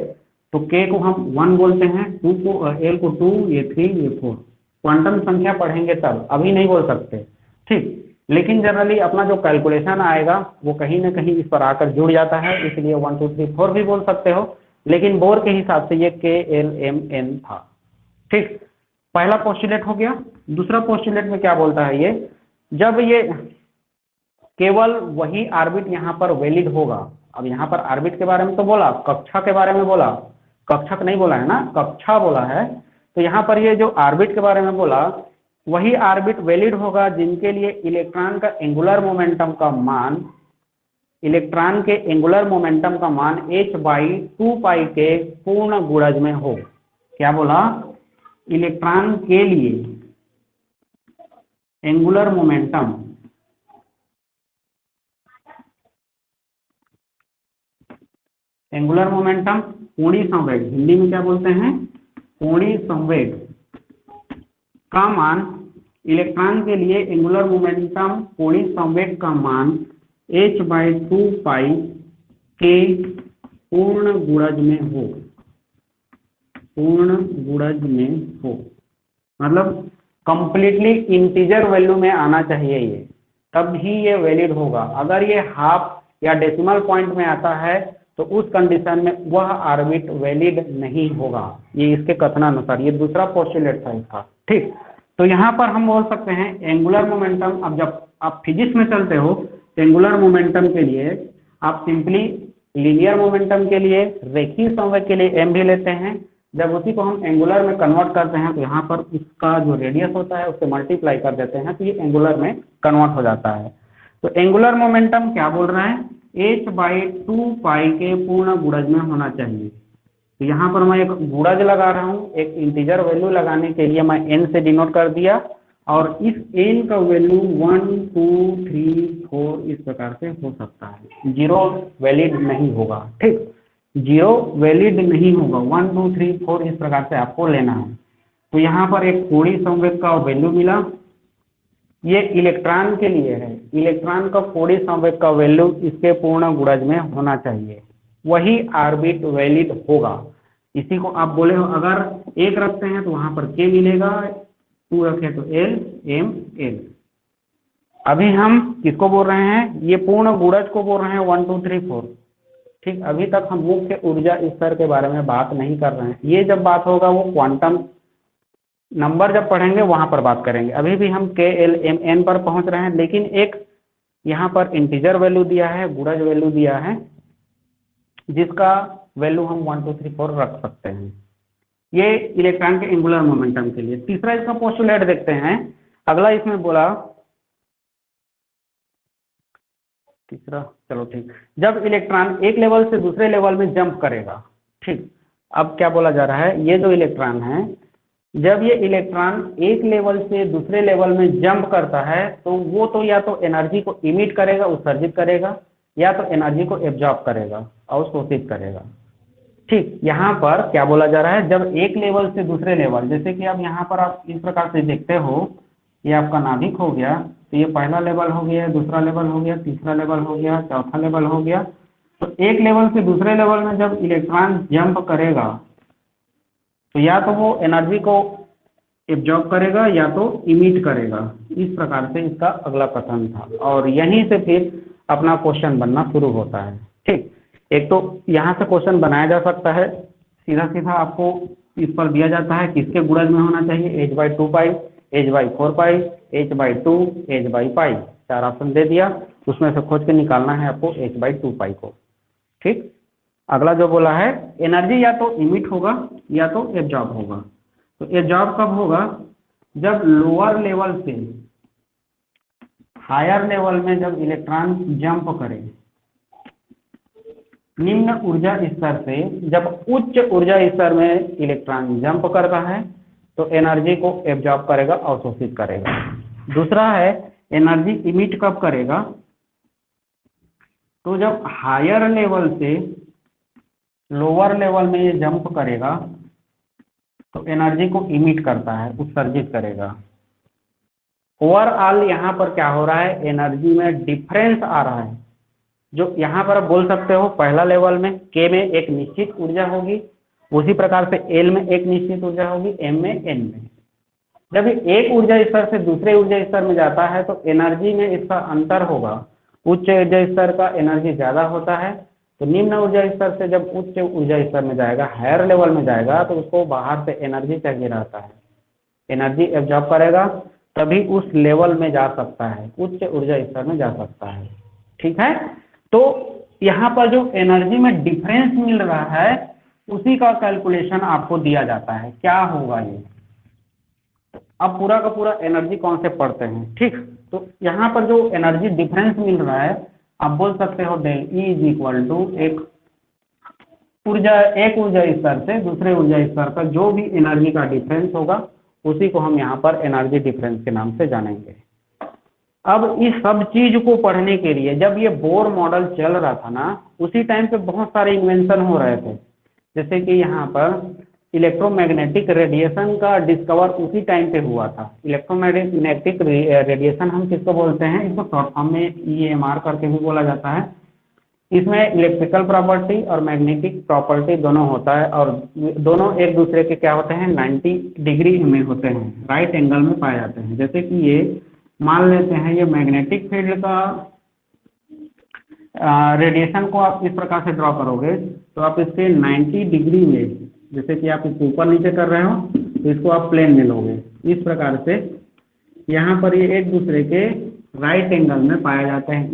तो के को हम 1 बोलते हैं, टू को, एल को 2, ये 3, ये 4, क्वांटम संख्या पढ़ेंगे तब, अभी नहीं बोल सकते। ठीक, लेकिन जनरली अपना जो कैलकुलेशन आएगा वो कहीं ना कहीं इस पर आकर जुड़ जाता है, इसलिए 1 2 3 4 भी बोल सकते हो, लेकिन बोर के हिसाब से ये के एल एम एन था। ठीक, पहला पोस्टुलेट हो गया। दूसरा पोस्टुलेट में क्या बोलता है ये, जब ये केवल वही ऑर्बिट यहाँ पर वैलिड होगा। अब यहाँ पर ऑर्बिट के बारे में तो बोला, कक्षा के बारे में बोला, कक्षक नहीं बोला है ना, कक्षा बोला है। तो यहाँ पर ये जो ऑर्बिट के बारे में बोला, वही ऑर्बिट वैलिड होगा जिनके लिए इलेक्ट्रॉन का एंगुलर मोमेंटम का मान, इलेक्ट्रॉन के एंगुलर मोमेंटम का मान h/2π के पूर्ण गुणज में हो। क्या बोला, इलेक्ट्रॉन के लिए एंगुलर मोमेंटम कोणीय संवेग, हिंदी में क्या बोलते हैं, कोणीय संवेग का मान, इलेक्ट्रॉन के लिए एंगुलर मोमेंटम कोणीय संवेग का मान h/2π के पूर्ण गुणज में हो, पूर्ण गुणज में हो, मतलब कंप्लीटली इंटीजर वैल्यू में आना चाहिए ये, तब ही ये वैलिड होगा। अगर ये हाफ या डेसिमल पॉइंट में आता है तो उस कंडीशन में वह ऑर्बिट वैलिड नहीं होगा। ये इसके कथनानुसार, ये दूसरा पोस्टुलेट था इसका। ठीक, तो यहाँ पर हम बोल सकते हैं एंगुलर मोमेंटम। अब जब आप फिजिक्स में चलते हो एंगुलर मोमेंटम के लिए आप सिंपली लीनियर मोमेंटम के लिए, रेखीय संवेग के लिए एम भी लेते हैं। जब उसी को हम एंगुलर में कन्वर्ट करते हैं तो यहाँ पर इसका जो रेडियस होता है उससे मल्टीप्लाई कर देते हैं तो ये एंगुलर में कन्वर्ट हो जाता है। तो एंगुलर मोमेंटम क्या बोल रहा है, h/2π के पूर्ण गुणज में होना चाहिए। तो यहाँ पर मैं एक गुणज लगा रहा हूँ, एक इंटीजर वैल्यू लगाने के लिए मैं n से डिनोट कर दिया, और इस n का वैल्यू 1 2 3 4 इस प्रकार से हो सकता है। 0 वैलिड नहीं होगा। ठीक, 0 वैलिड नहीं होगा, 1 2 3 4 इस प्रकार से आपको लेना है। तो यहाँ पर एक कोणीय संवेग का वैल्यू मिला, ये इलेक्ट्रॉन के लिए है, इलेक्ट्रॉन का कोणीय संवेग का वैल्यू इसके पूर्ण गुणज में होना चाहिए, वही ऑर्बिट वैलिड होगा। इसी को आप बोले हो, अगर 1 रखते हैं तो वहां पर k मिलेगा, 2 रखे तो l m n। अभी हम किसको बोल रहे हैं, ये पूर्ण गुणज को बोल रहे हैं 1 2 3 4। ठीक, अभी तक हम मुख्य ऊर्जा स्तर के बारे में बात नहीं कर रहे हैं, ये जब बात होगा वो क्वांटम नंबर जब पढ़ेंगे वहां पर बात करेंगे। अभी भी हम के एल एम एन पर पहुंच रहे हैं, लेकिन एक यहाँ पर इंटीजर वैल्यू दिया है, गुणज वैल्यू दिया है, जिसका वैल्यू हम 1 2 3 4 रख सकते हैं। ये इलेक्ट्रॉन के एंगुलर मोमेंटम के लिए। तीसरा इसका पोस्टुलेट देखते हैं। अगला इसमें बोला, तीसरा, चलो ठीक, जब इलेक्ट्रॉन एक लेवल से दूसरे लेवल में जंप करेगा। ठीक, अब क्या बोला जा रहा है, ये जो इलेक्ट्रॉन है, जब ये इलेक्ट्रॉन एक लेवल से दूसरे लेवल में जंप करता है तो वो तो या तो एनर्जी को इमिट करेगा, उत्सर्जित करेगा, या तो एनर्जी को एब्जॉर्ब करेगा, अवशोषित करेगा। ठीक, यहाँ पर क्या बोला जा रहा है, जब एक लेवल से दूसरे लेवल, जैसे कि अब यहाँ पर आप इस प्रकार से देखते हो, ये आपका नाभिक हो गया, तो ये पहला लेवल हो गया, दूसरा लेवल हो गया, तीसरा लेवल हो गया, चौथा लेवल हो गया। तो एक लेवल से दूसरे लेवल में जब इलेक्ट्रॉन जंप करेगा तो या तो वो एनर्जी को एब्जॉर्ब करेगा या तो इमिट करेगा। इस प्रकार से इसका अगला कथन था और यहीं से फिर अपना क्वेश्चन बनना शुरू होता है। ठीक, एक तो यहाँ से क्वेश्चन बनाया जा सकता है, सीधा सीधा आपको इस पर दिया जाता है किसके गुणज में होना चाहिए, h/2 पाई, h/4 पाई, h/2, h/पाई, 4 ऑप्शन दे दिया, उसमें से खोज के निकालना है आपको h/2 पाई को। ठीक, अगला जो बोला है एनर्जी या तो इमिट होगा या तो एब्जॉर्ब होगा। तो एब्जॉर्ब कब होगा, जब लोअर लेवल से हायर लेवल में जब इलेक्ट्रॉन जंप करे, निम्न ऊर्जा स्तर से जब उच्च ऊर्जा स्तर में इलेक्ट्रॉन जंप करता है तो एनर्जी को एब्जॉर्ब करेगा, अवशोषित करेगा। दूसरा है एनर्जी इमिट कब करेगा, तो जब हायर लेवल से लोअर लेवल में ये जंप करेगा तो एनर्जी को इमिट करता है, उत्सर्जित करेगा। ओवरऑल यहाँ पर क्या हो रहा है, एनर्जी में डिफरेंस आ रहा है। जो यहाँ पर आप बोल सकते हो पहला लेवल में के में एक निश्चित ऊर्जा होगी, उसी प्रकार से एल में एक निश्चित ऊर्जा होगी, एम में, एन में। जब ये एक ऊर्जा स्तर से दूसरे ऊर्जा स्तर में जाता है तो एनर्जी में इसका अंतर होगा, उच्च ऊर्जा स्तर का एनर्जी ज़्यादा होता है, तो निम्न ऊर्जा स्तर से जब उच्च ऊर्जा स्तर में जाएगा, हायर लेवल में जाएगा, तो उसको बाहर से एनर्जी चाहिए रहता है, एनर्जी एब्जॉर्ब करेगा तभी उस लेवल में जा सकता है, उच्च ऊर्जा स्तर में जा सकता है। ठीक है, तो यहाँ पर जो एनर्जी में डिफरेंस मिल रहा है उसी का कैलकुलेशन आपको दिया जाता है, क्या होगा ये। अब पूरा का पूरा एनर्जी कॉन्सेप्ट पढ़ते हैं। ठीक, तो यहाँ पर जो एनर्जी डिफरेंस मिल रहा है आप बोल सकते हो del E is equal to एक ऊर्जा स्तर से दूसरे ऊर्जा स्तर पर जो भी एनर्जी का डिफरेंस होगा उसी को हम यहाँ पर एनर्जी डिफरेंस के नाम से जानेंगे। अब इस सब चीज को पढ़ने के लिए जब ये बोर मॉडल चल रहा था ना, उसी टाइम पे बहुत सारे इन्वेंशन हो रहे थे, जैसे कि यहाँ पर इलेक्ट्रोमैग्नेटिक रेडिएशन का डिस्कवर उसी टाइम पे हुआ था। इलेक्ट्रोमैग्नेटिक रेडिएशन हम किसको बोलते हैं, इसको शॉर्ट फॉर्म में EMR करके भी बोला जाता है। इसमें इलेक्ट्रिकल प्रॉपर्टी और मैग्नेटिक प्रॉपर्टी दोनों होता है और दोनों एक दूसरे के क्या होते हैं, 90 डिग्री में होते हैं, राइट एंगल में पाए जाते हैं। जैसे कि ये मान लेते हैं ये मैग्नेटिक फील्ड का रेडिएशन को आप इस प्रकार से ड्रॉ करोगे तो आप इसके 90 डिग्री में, जैसे कि आप इसको ऊपर नीचे कर रहे हो तो इसको आप प्लेन में लोगे, इस प्रकार से यहाँ पर ये एक दूसरे के राइट एंगल में पाए जाते हैं।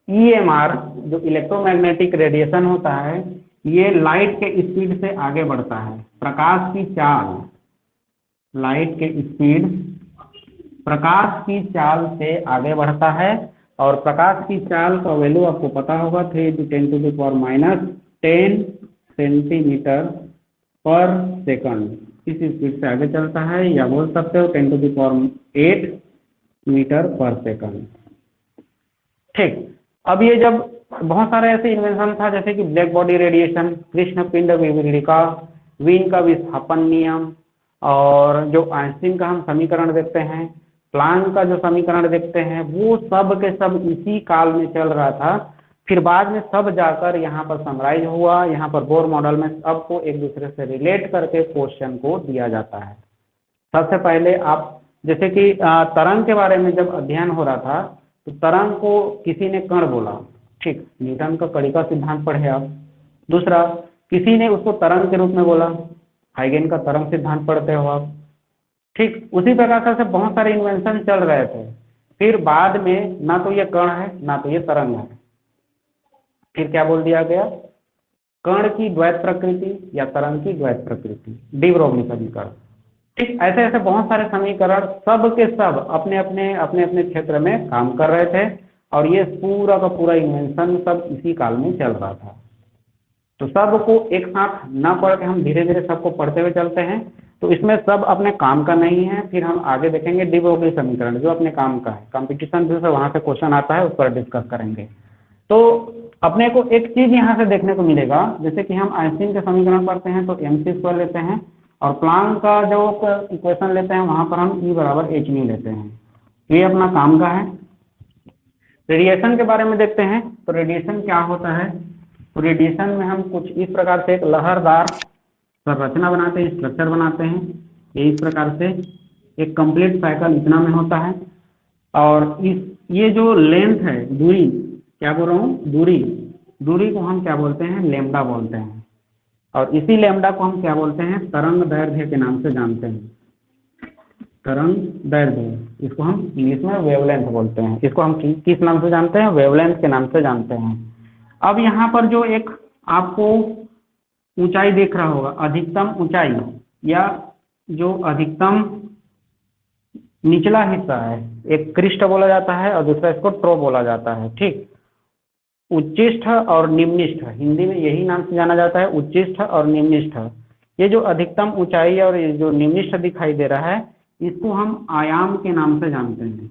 EMR जो इलेक्ट्रोमैग्नेटिक रेडिएशन होता है ये लाइट के स्पीड से आगे बढ़ता है, प्रकाश की चाल, लाइट के स्पीड प्रकाश की चाल से आगे बढ़ता है और प्रकाश की चाल का वैल्यू आपको पता होगा 3×10⁻⁻10 सेंटीमीटर पर सेकंड, इस स्पीड से आगे चलता है, या बोल सकते हो 10⁸ मीटर पर सेकंड। ठीक, अब ये जब बहुत सारे ऐसे इन्वेंशन था जैसे कि ब्लैक बॉडी रेडिएशन, कृष्ण पिंड विभीड़िका, वीन का विस्थापन नियम, और जो आइंस्टीन का हम समीकरण देखते हैं, प्लांक का जो समीकरण देखते हैं, वो सब के सब इसी काल में चल रहा था। फिर बाद में सब जाकर यहाँ पर समराइज हुआ, यहाँ पर बोर मॉडल में सबको एक दूसरे से रिलेट करके क्वेश्चन को दिया जाता है। सबसे पहले आप जैसे कि तरंग के बारे में जब अध्ययन हो रहा था तो तरंग को किसी ने कण बोला, ठीक, न्यूटन का कड़ी का सिद्धांत पढ़े आप। दूसरा, किसी ने उसको तरंग के रूप में बोला, हाइगेन का तरंग सिद्धांत पढ़ते हो आप। ठीक, उसी प्रकार से बहुत सारे इन्वेंशन चल रहे थे। फिर बाद में ना तो ये कण है ना तो ये तरंग है, फिर क्या बोल दिया गया, कण की द्वैत प्रकृति या तरंग की द्वैत प्रकृति, डी ब्रोगली समीकरण। ठीक, ऐसे ऐसे बहुत सारे समीकरण सब के सब अपने अपने क्षेत्र में काम कर रहे थे और ये पूरा का पूरा इन्वेंशन सब इसी काल में चल रहा था। तो सबको एक साथ ना पढ़ के हम धीरे धीरे सबको पढ़ते हुए चलते हैं, तो इसमें सब अपने काम का नहीं है। फिर हम आगे देखेंगे डी ब्रोगली समीकरण जो अपने काम का है, कंपटीशन से वहाँ से क्वेश्चन आता है, उस पर डिस्कस करेंगे। तो अपने को एक चीज यहाँ से देखने को मिलेगा, जैसे कि हम आइंस्टीन के समीकरण पढ़ते हैं तो mc² लेते हैं और प्लांक का जो इक्वेशन लेते हैं वहाँ पर हम E = hν लेते हैं। ये अपना काम का है। रेडिएशन के बारे में देखते हैं तो रेडिएशन क्या होता है, तो रेडिएशन में हम कुछ इस प्रकार से एक लहरदार संरचना बनाते हैं, स्ट्रक्चर बनाते हैं। ये इस प्रकार से एक कंप्लीट साइकिल इतना में होता है। और ये जो लेंथ है, दूरी, क्या बोल रहा हूँ, दूरी को हम क्या बोलते हैं, लैम्डा बोलते हैं। और इसी लैम्डा को हम क्या बोलते हैं, तरंग दैर्ध्य के नाम से जानते हैं। तरंग दैर्ध्य, इसको हम इंग्लिश में वेवलेंथ बोलते हैं। इसको हम किस नाम से जानते हैं, वेवलेंथ के नाम से जानते हैं। अब यहाँ पर जो एक आपको ऊंचाई देख रहा होगा, अधिकतम ऊंचाई, या जो अधिकतम निचला हिस्सा है, एक क्रिस्ट बोला जाता है और दूसरा इसको ट्रो बोला जाता है। ठीक, उच्चिष्ठ और निम्निष्ठ, हिंदी में यही नाम से जाना जाता है, उच्चिष्ठ और निम्निष्ठ। ये जो अधिकतम ऊंचाई और ये जो निम्निष्ठ दिखाई दे रहा है, इसको हम आयाम के नाम से जानते हैं।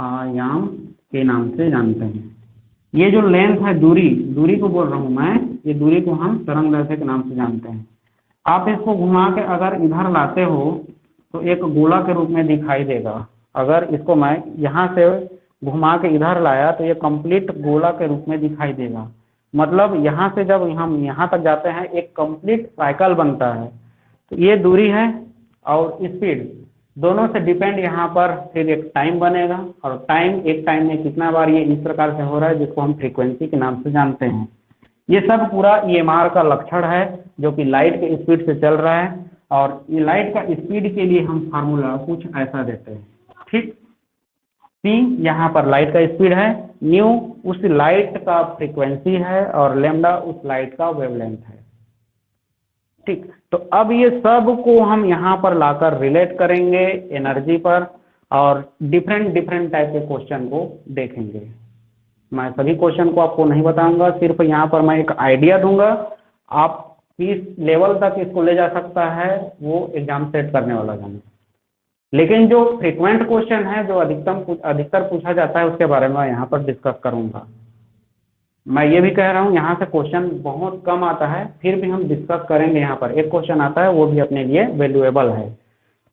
आयाम के नाम से जानते हैं। ये जो लेंथ है, दूरी को बोल रहा हूं मैं, ये दूरी को हम तरंग दैर्ध्य के नाम से जानते हैं। आप इसको घुमा के अगर इधर लाते हो तो एक गोला के रूप में दिखाई देगा। अगर इसको मैं यहाँ से घुमा के इधर लाया तो ये कंप्लीट गोला के रूप में दिखाई देगा। मतलब यहाँ से जब हम यहाँ तक जाते हैं एक कंप्लीट साइकिल बनता है। तो ये दूरी है और स्पीड, दोनों से डिपेंड यहाँ पर फिर एक टाइम बनेगा। और एक टाइम में कितना बार ये इस प्रकार से हो रहा है, जिसको हम फ्रीक्वेंसी के नाम से जानते हैं। ये सब पूरा EMR का लक्षण है, जो कि लाइट के स्पीड से चल रहा है। और ये लाइट का स्पीड के लिए हम फार्मूला कुछ ऐसा देते हैं। ठीक, p यहाँ पर लाइट का स्पीड है, न्यू उस लाइट का फ्रीक्वेंसी है और लैम्डा उस लाइट का वेवलेंथ है। ठीक, तो अब ये सब को हम यहाँ पर लाकर रिलेट करेंगे एनर्जी पर, और डिफरेंट टाइप के क्वेश्चन को देखेंगे। मैं सभी क्वेश्चन को आपको नहीं बताऊंगा, सिर्फ यहाँ पर मैं एक आइडिया दूंगा। आप किस लेवल तक इसको ले जा सकता है वो एग्जाम सेट करने वाला जाने। लेकिन जो फ्रीक्वेंट क्वेश्चन है, जो अधिकतर पूछा जाता है, उसके बारे में मैं यहाँ पर डिस्कस करूंगा। मैं ये भी कह रहा हूँ यहाँ से क्वेश्चन बहुत कम आता है, फिर भी हम डिस्कस करेंगे। यहाँ पर एक क्वेश्चन आता है, वो भी अपने लिए वैल्यूएबल है।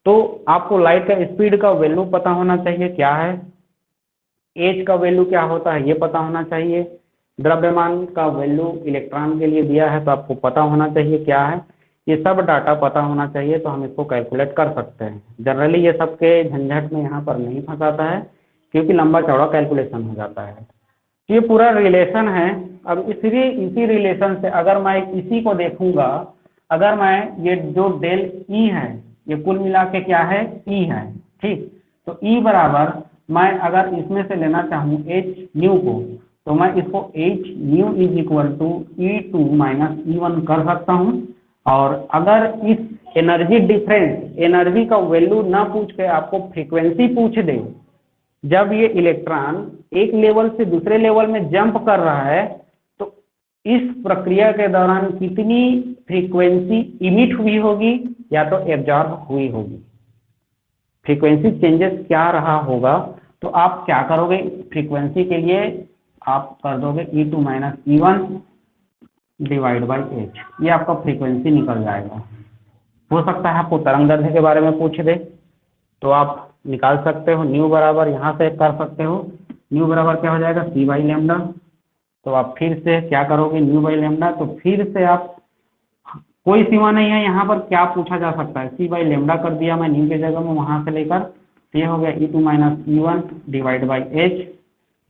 तो आपको लाइट का स्पीड का वैल्यू पता होना चाहिए क्या है, एच का वैल्यू क्या होता है ये पता होना चाहिए, द्रव्यमान का वैल्यू इलेक्ट्रॉन के लिए दिया है तो आपको पता होना चाहिए क्या है। ये सब डाटा पता होना चाहिए, तो हम इसको कैलकुलेट कर सकते हैं। जनरली ये सब के झंझट में यहाँ पर नहीं फंसाता है, क्योंकि लंबा चौड़ा कैलकुलेशन हो जाता है। ये पूरा रिलेशन है। अब इसी रिलेशन से अगर मैं इसी को देखूंगा, अगर मैं ये जो डेल ई है, ये कुल मिला के क्या है, ई है। ठीक, तो ई बराबर, मैं अगर इसमें से लेना चाहूँ एच न्यू को, तो मैं इसको h nu is equal to E2 minus E1 कर सकता हूँ। और अगर इस एनर्जी डिफरेंस, एनर्जी का वैल्यू ना पूछ के आपको फ्रीक्वेंसी पूछ दे, जब ये इलेक्ट्रॉन एक लेवल से दूसरे लेवल में जंप कर रहा है, तो इस प्रक्रिया के दौरान कितनी फ्रीक्वेंसी इमिट हुई होगी या तो एब्जॉर्ब हुई होगी, फ्रीक्वेंसी चेंजेस क्या रहा होगा। तो आप क्या करोगे, फ्रीक्वेंसी के लिए आप कर दोगे E2 minus E1 divide by H, ये आपका फ्रीक्वेंसी निकल जाएगा। हो सकता है आपको तरंग दैर्ध्य के बारे में पूछ दे, तो आप निकाल सकते हो। न्यू बराबर यहाँ से कर सकते हो, न्यू बराबर क्या हो जाएगा, C बाई लैम्डा। तो आप फिर से क्या करोगे, न्यू बाई लैम्डा, तो फिर से आप, कोई सीमा नहीं है यहाँ पर, क्या पूछा जा सकता है, C बाई लैम्डा कर दिया मैं न्यू की जगह में, वहाँ से लेकर ये हो गया E2 minus E1 divide by H.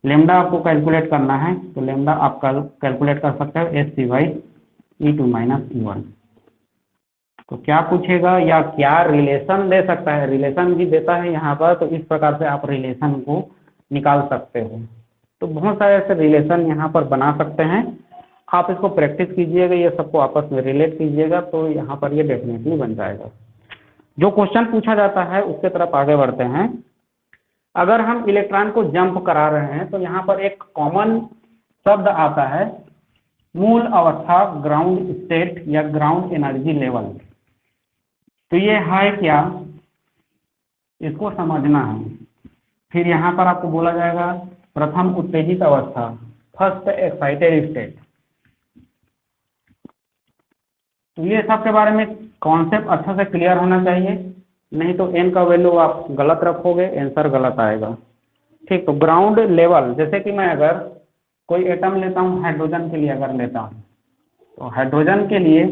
Lambda आपको कैलकुलेट करना है, तो लैम्डा आप कैलकुलेट कर सकते हो SC by E2 minus E1। तो क्या पूछेगा या क्या रिलेशन दे सकता है, रिलेशन भी देता है यहाँ पर। तो इस प्रकार से आप रिलेशन को निकाल सकते हो। तो बहुत सारे ऐसे रिलेशन यहाँ पर बना सकते हैं। आप इसको प्रैक्टिस कीजिएगा, ये सबको आपस में रिलेट कीजिएगा, तो यहाँ पर ये डेफिनेटली बन जाएगा। जो क्वेश्चन पूछा जाता है उसके तरफ आगे बढ़ते हैं। अगर हम इलेक्ट्रॉन को जंप करा रहे हैं, तो यहाँ पर एक कॉमन शब्द आता है, मूल अवस्था, ग्राउंड स्टेट या ग्राउंड एनर्जी लेवल। तो ये है क्या, इसको समझना है। फिर यहाँ पर आपको बोला जाएगा प्रथम उत्तेजित अवस्था, फर्स्ट एक्साइटेड स्टेट। तो ये सब के बारे में कॉन्सेप्ट अच्छा से क्लियर होना चाहिए, नहीं तो n का वैल्यू आप गलत रखोगे, आंसर गलत आएगा। ठीक, तो ग्राउंड लेवल, जैसे कि मैं अगर कोई एटम लेता हूँ, हाइड्रोजन के लिए अगर लेता हूँ, तो हाइड्रोजन के लिए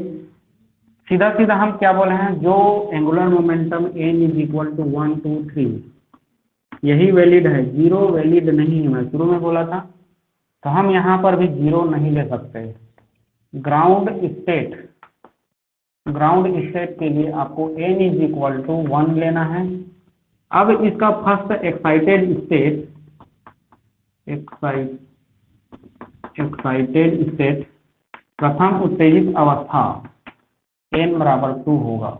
सीधा सीधा हम क्या बोले हैं, जो angular momentum n is equal to 1 2 3 यही वैलिड है, जीरो वैलिड नहीं है, मैं शुरू में बोला था। तो हम यहाँ पर भी जीरो नहीं ले सकते। ग्राउंड स्टेट के लिए आपको n इज इक्वल टू 1 लेना है। अब इसका फर्स्ट एक्साइटेड स्टेट प्रथम उत्तेजित अवस्था n बराबर 2 होगा।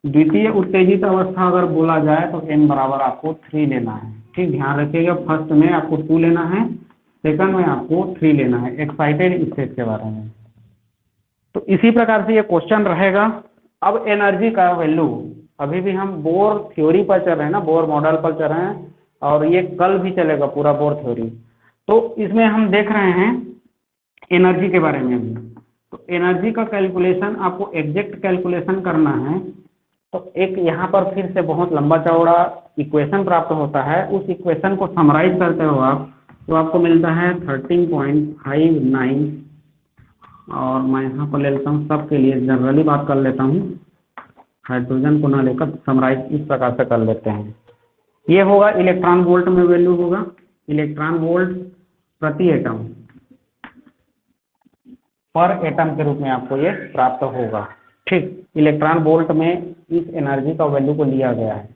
द्वितीय उत्तेजित अवस्था अगर बोला जाए तो n बराबर आपको 3 लेना है। ठीक, ध्यान रखिएगा, फर्स्ट में आपको 2 लेना है, सेकंड में आपको 3 लेना है एक्साइटेड स्टेट के बारे में। तो इसी प्रकार से ये क्वेश्चन रहेगा। अब एनर्जी का वैल्यू, अभी भी हम बोर थ्योरी पर चल रहे हैं ना, बोर मॉडल पर चल रहे हैं, और ये कल भी चलेगा पूरा बोर थ्योरी। तो इसमें हम देख रहे हैं एनर्जी के बारे में अभी। तो एनर्जी का कैलकुलेशन आपको एग्जैक्ट कैलकुलेशन करना है। तो एक यहाँ पर फिर से बहुत लंबा चौड़ा इक्वेशन प्राप्त होता है। उस इक्वेशन को समराइज करते हो आप, तो आपको मिलता है 13.59। और मैं यहाँ पर ले लेता हूँ, सबके लिए जनरली बात कर लेता हूँ, हाइड्रोजन को ना लेकर समराइज इस प्रकार से कर लेते हैं। ये होगा इलेक्ट्रॉन वोल्ट में वैल्यू होगा, इलेक्ट्रॉन वोल्ट प्रति एटम, पर एटम के रूप में आपको ये प्राप्त होगा। ठीक, इलेक्ट्रॉन वोल्ट में इस एनर्जी का वैल्यू को लिया गया है।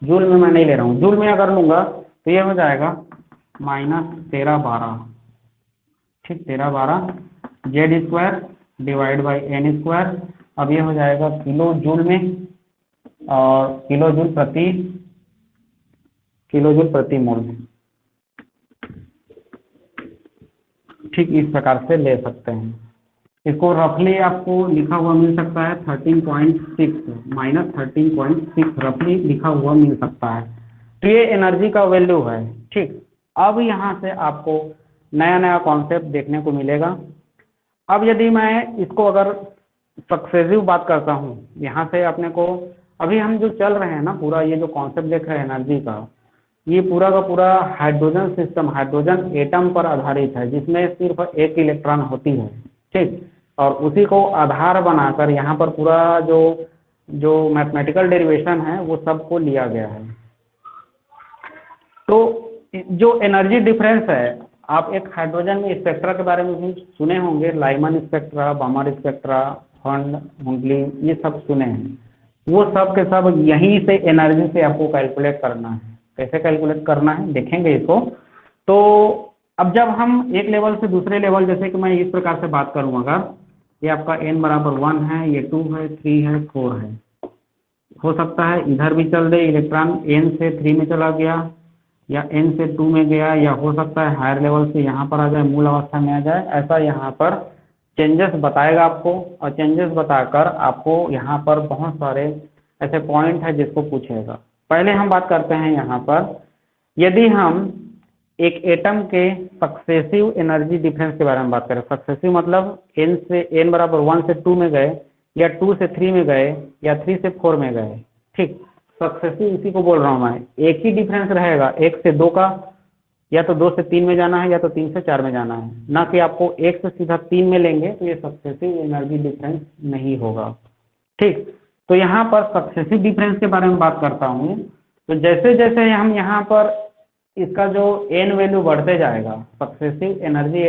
जूल में मैं नहीं ले रहा हूँ, जूल में अगर लूंगा तो ये हो जाएगा -1312। ठीक, 1312 Z square divide by N square. अब ये हो जाएगा किलो जूल में, और किलो जूल प्रति मोल। ठीक, इस प्रकार से ले सकते हैं। इसको रफली आपको लिखा हुआ मिल सकता है 13.6 -13.6 रफली लिखा हुआ मिल सकता है। तो ये एनर्जी का वैल्यू है। ठीक, अब यहाँ से आपको नया नया कॉन्सेप्ट देखने को मिलेगा। अब यदि मैं इसको अगर सक्सेसिव बात करता हूँ, यहाँ से अपने को अभी हम जो चल रहे हैं ना, पूरा ये जो कॉन्सेप्ट देख रहे हैं एनर्जी का, ये पूरा का पूरा हाइड्रोजन सिस्टम, हाइड्रोजन एटम पर आधारित है, जिसमें सिर्फ एक इलेक्ट्रॉन होती है। ठीक, और उसी को आधार बनाकर यहाँ पर पूरा जो मैथमेटिकल डेरिवेशन है वो सबको लिया गया है। तो जो एनर्जी डिफरेंस है, आप एक हाइड्रोजन में स्पेक्ट्रा के बारे में भी सुने होंगे, Lyman spectra, बामर spectra, fund, Mundli, ये सब सुने हैं। वो सब के सब यहीं से एनर्जी से आपको कैलकुलेट करना है। कैसे कैलकुलेट करना है देखेंगे इसको। तो अब जब हम एक लेवल से दूसरे लेवल, जैसे कि मैं इस प्रकार से बात करूँगा, ये आपका n बराबर 1 है, ये 2 है, 3 है, 4 है, हो सकता है इधर भी चल दे, इलेक्ट्रॉन n से 3 में चला गया, या n से 2 में गया, या हो सकता है हायर लेवल से यहाँ पर आ जाए, मूल अवस्था में आ जाए। ऐसा यहाँ पर चेंजेस बताएगा आपको, और चेंजेस बताकर आपको यहाँ पर बहुत सारे ऐसे पॉइंट है जिसको पूछेगा। पहले हम बात करते हैं यहाँ पर, यदि हम एक एटम के सक्सेसिव एनर्जी डिफरेंस के बारे में बात करें। सक्सेसिव मतलब n बराबर 1 से 2 में गए, या 2 से 3 में गए, या 3 से 4 में गए। ठीक, सक्सेसिव इसी को बोल रहा हूँ मैं। एक ही डिफरेंस रहेगा, 1 से 2 का, या तो 2 से 3 में जाना है, या तो 3 से 4 में जाना है, ना कि आपको 1 से सीधा 3 में लेंगे तो ये सक्सेसिव एनर्जी डिफरेंस नहीं होगा। ठीक, तो यहाँ पर सक्सेसिव डिफरेंस के बारे में बात करता हूँ। तो जैसे जैसे हम यहाँ पर इसका जो n वैल्यू बढ़ते जाएगा, सक्सेसिव एनर्जी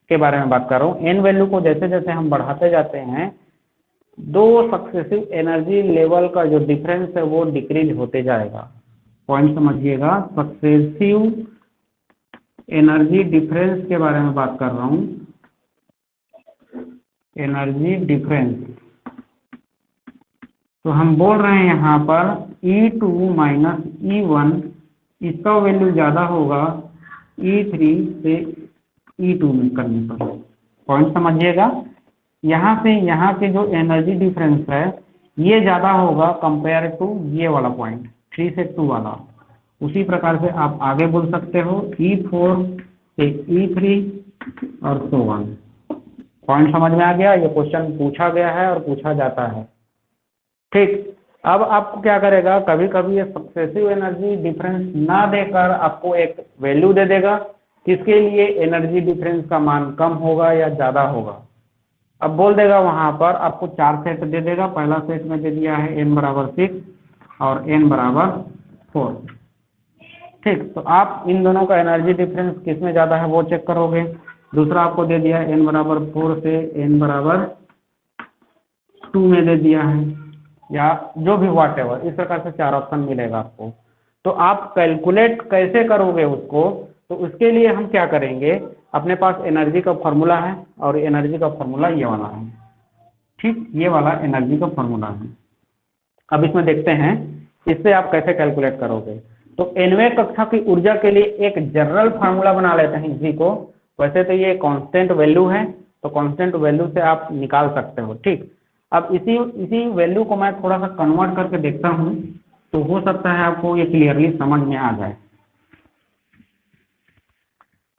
के बारे में बात कर रहा हूँ, n वैल्यू को जैसे जैसे हम बढ़ाते जाते हैं, दो सक्सेसिव एनर्जी लेवल का जो डिफरेंस है वो डिक्रीज होते जाएगा। पॉइंट समझिएगा, सक्सेसिव एनर्जी डिफरेंस के बारे में बात कर रहा हूँ। एनर्जी डिफरेंस, तो हम बोल रहे हैं यहाँ पर E2 माइनस E1, इसका वैल्यू ज़्यादा होगा E3 से E2 में करने पर। पॉइंट समझिएगा, यहाँ से यहाँ के जो एनर्जी डिफरेंस है ये ज़्यादा होगा कंपेयर टू ये वाला पॉइंट 3 से 2 वाला। उसी प्रकार से आप आगे बोल सकते हो E4 से E3 और so on। पॉइंट समझ में आ गया? ये क्वेश्चन पूछा गया है और पूछा जाता है। ठीक, अब आपको क्या करेगा, कभी कभी ये सक्सेसिव एनर्जी डिफरेंस ना देकर आपको एक वैल्यू दे देगा, किसके लिए एनर्जी डिफरेंस का मान कम होगा या ज़्यादा होगा। अब बोल देगा वहाँ पर आपको 4 सेट दे देगा। पहला सेट में दे दिया है n बराबर 6 और n बराबर 4। ठीक, तो आप इन दोनों का एनर्जी डिफरेंस किस में ज़्यादा है वो चेक करोगे। दूसरा आपको दे दिया है n बराबर 4 से n बराबर 2 में दे दिया है, या जो भी वॉटेवर, इस प्रकार से 4 ऑप्शन मिलेगा आपको। तो आप कैलकुलेट कैसे करोगे उसको, तो उसके लिए हम क्या करेंगे, अपने पास एनर्जी का फॉर्मूला है और एनर्जी का फॉर्मूला ये वाला है। ठीक, ये वाला एनर्जी का फॉर्मूला है। अब इसमें देखते हैं इससे आप कैसे कैलकुलेट करोगे। तो nवें कक्षा की ऊर्जा के लिए एक जनरल फार्मूला बना लेते हैं इसी को। वैसे तो ये कांस्टेंट वैल्यू है, तो कांस्टेंट वैल्यू से आप निकाल सकते हो। ठीक, अब इसी वैल्यू को मैं थोड़ा सा कन्वर्ट करके देखता हूँ, तो हो सकता है आपको ये क्लियरली समझ में आ जाए।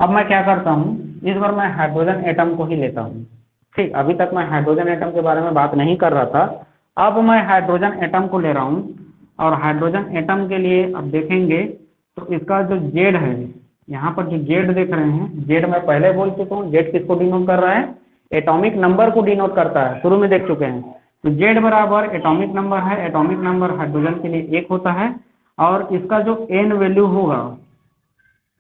अब मैं क्या करता हूँ, इस बार मैं हाइड्रोजन एटम को ही लेता हूँ। ठीक, अभी तक मैं हाइड्रोजन एटम के बारे में बात नहीं कर रहा था, अब मैं हाइड्रोजन एटम को ले रहा हूँ। और हाइड्रोजन एटम के लिए अब देखेंगे तो इसका जो जेड है, यहाँ पर जो जेड देख रहे हैं, जेड मैं पहले बोल चुका हूँ, जेड किसको डिनोट कर रहा है, एटॉमिक नंबर को डिनोट करता है, शुरू में देख चुके हैं। तो जेड बराबर एटॉमिक नंबर है, एटॉमिक नंबर हाइड्रोजन के लिए 1 होता है। और इसका जो एन वैल्यू होगा,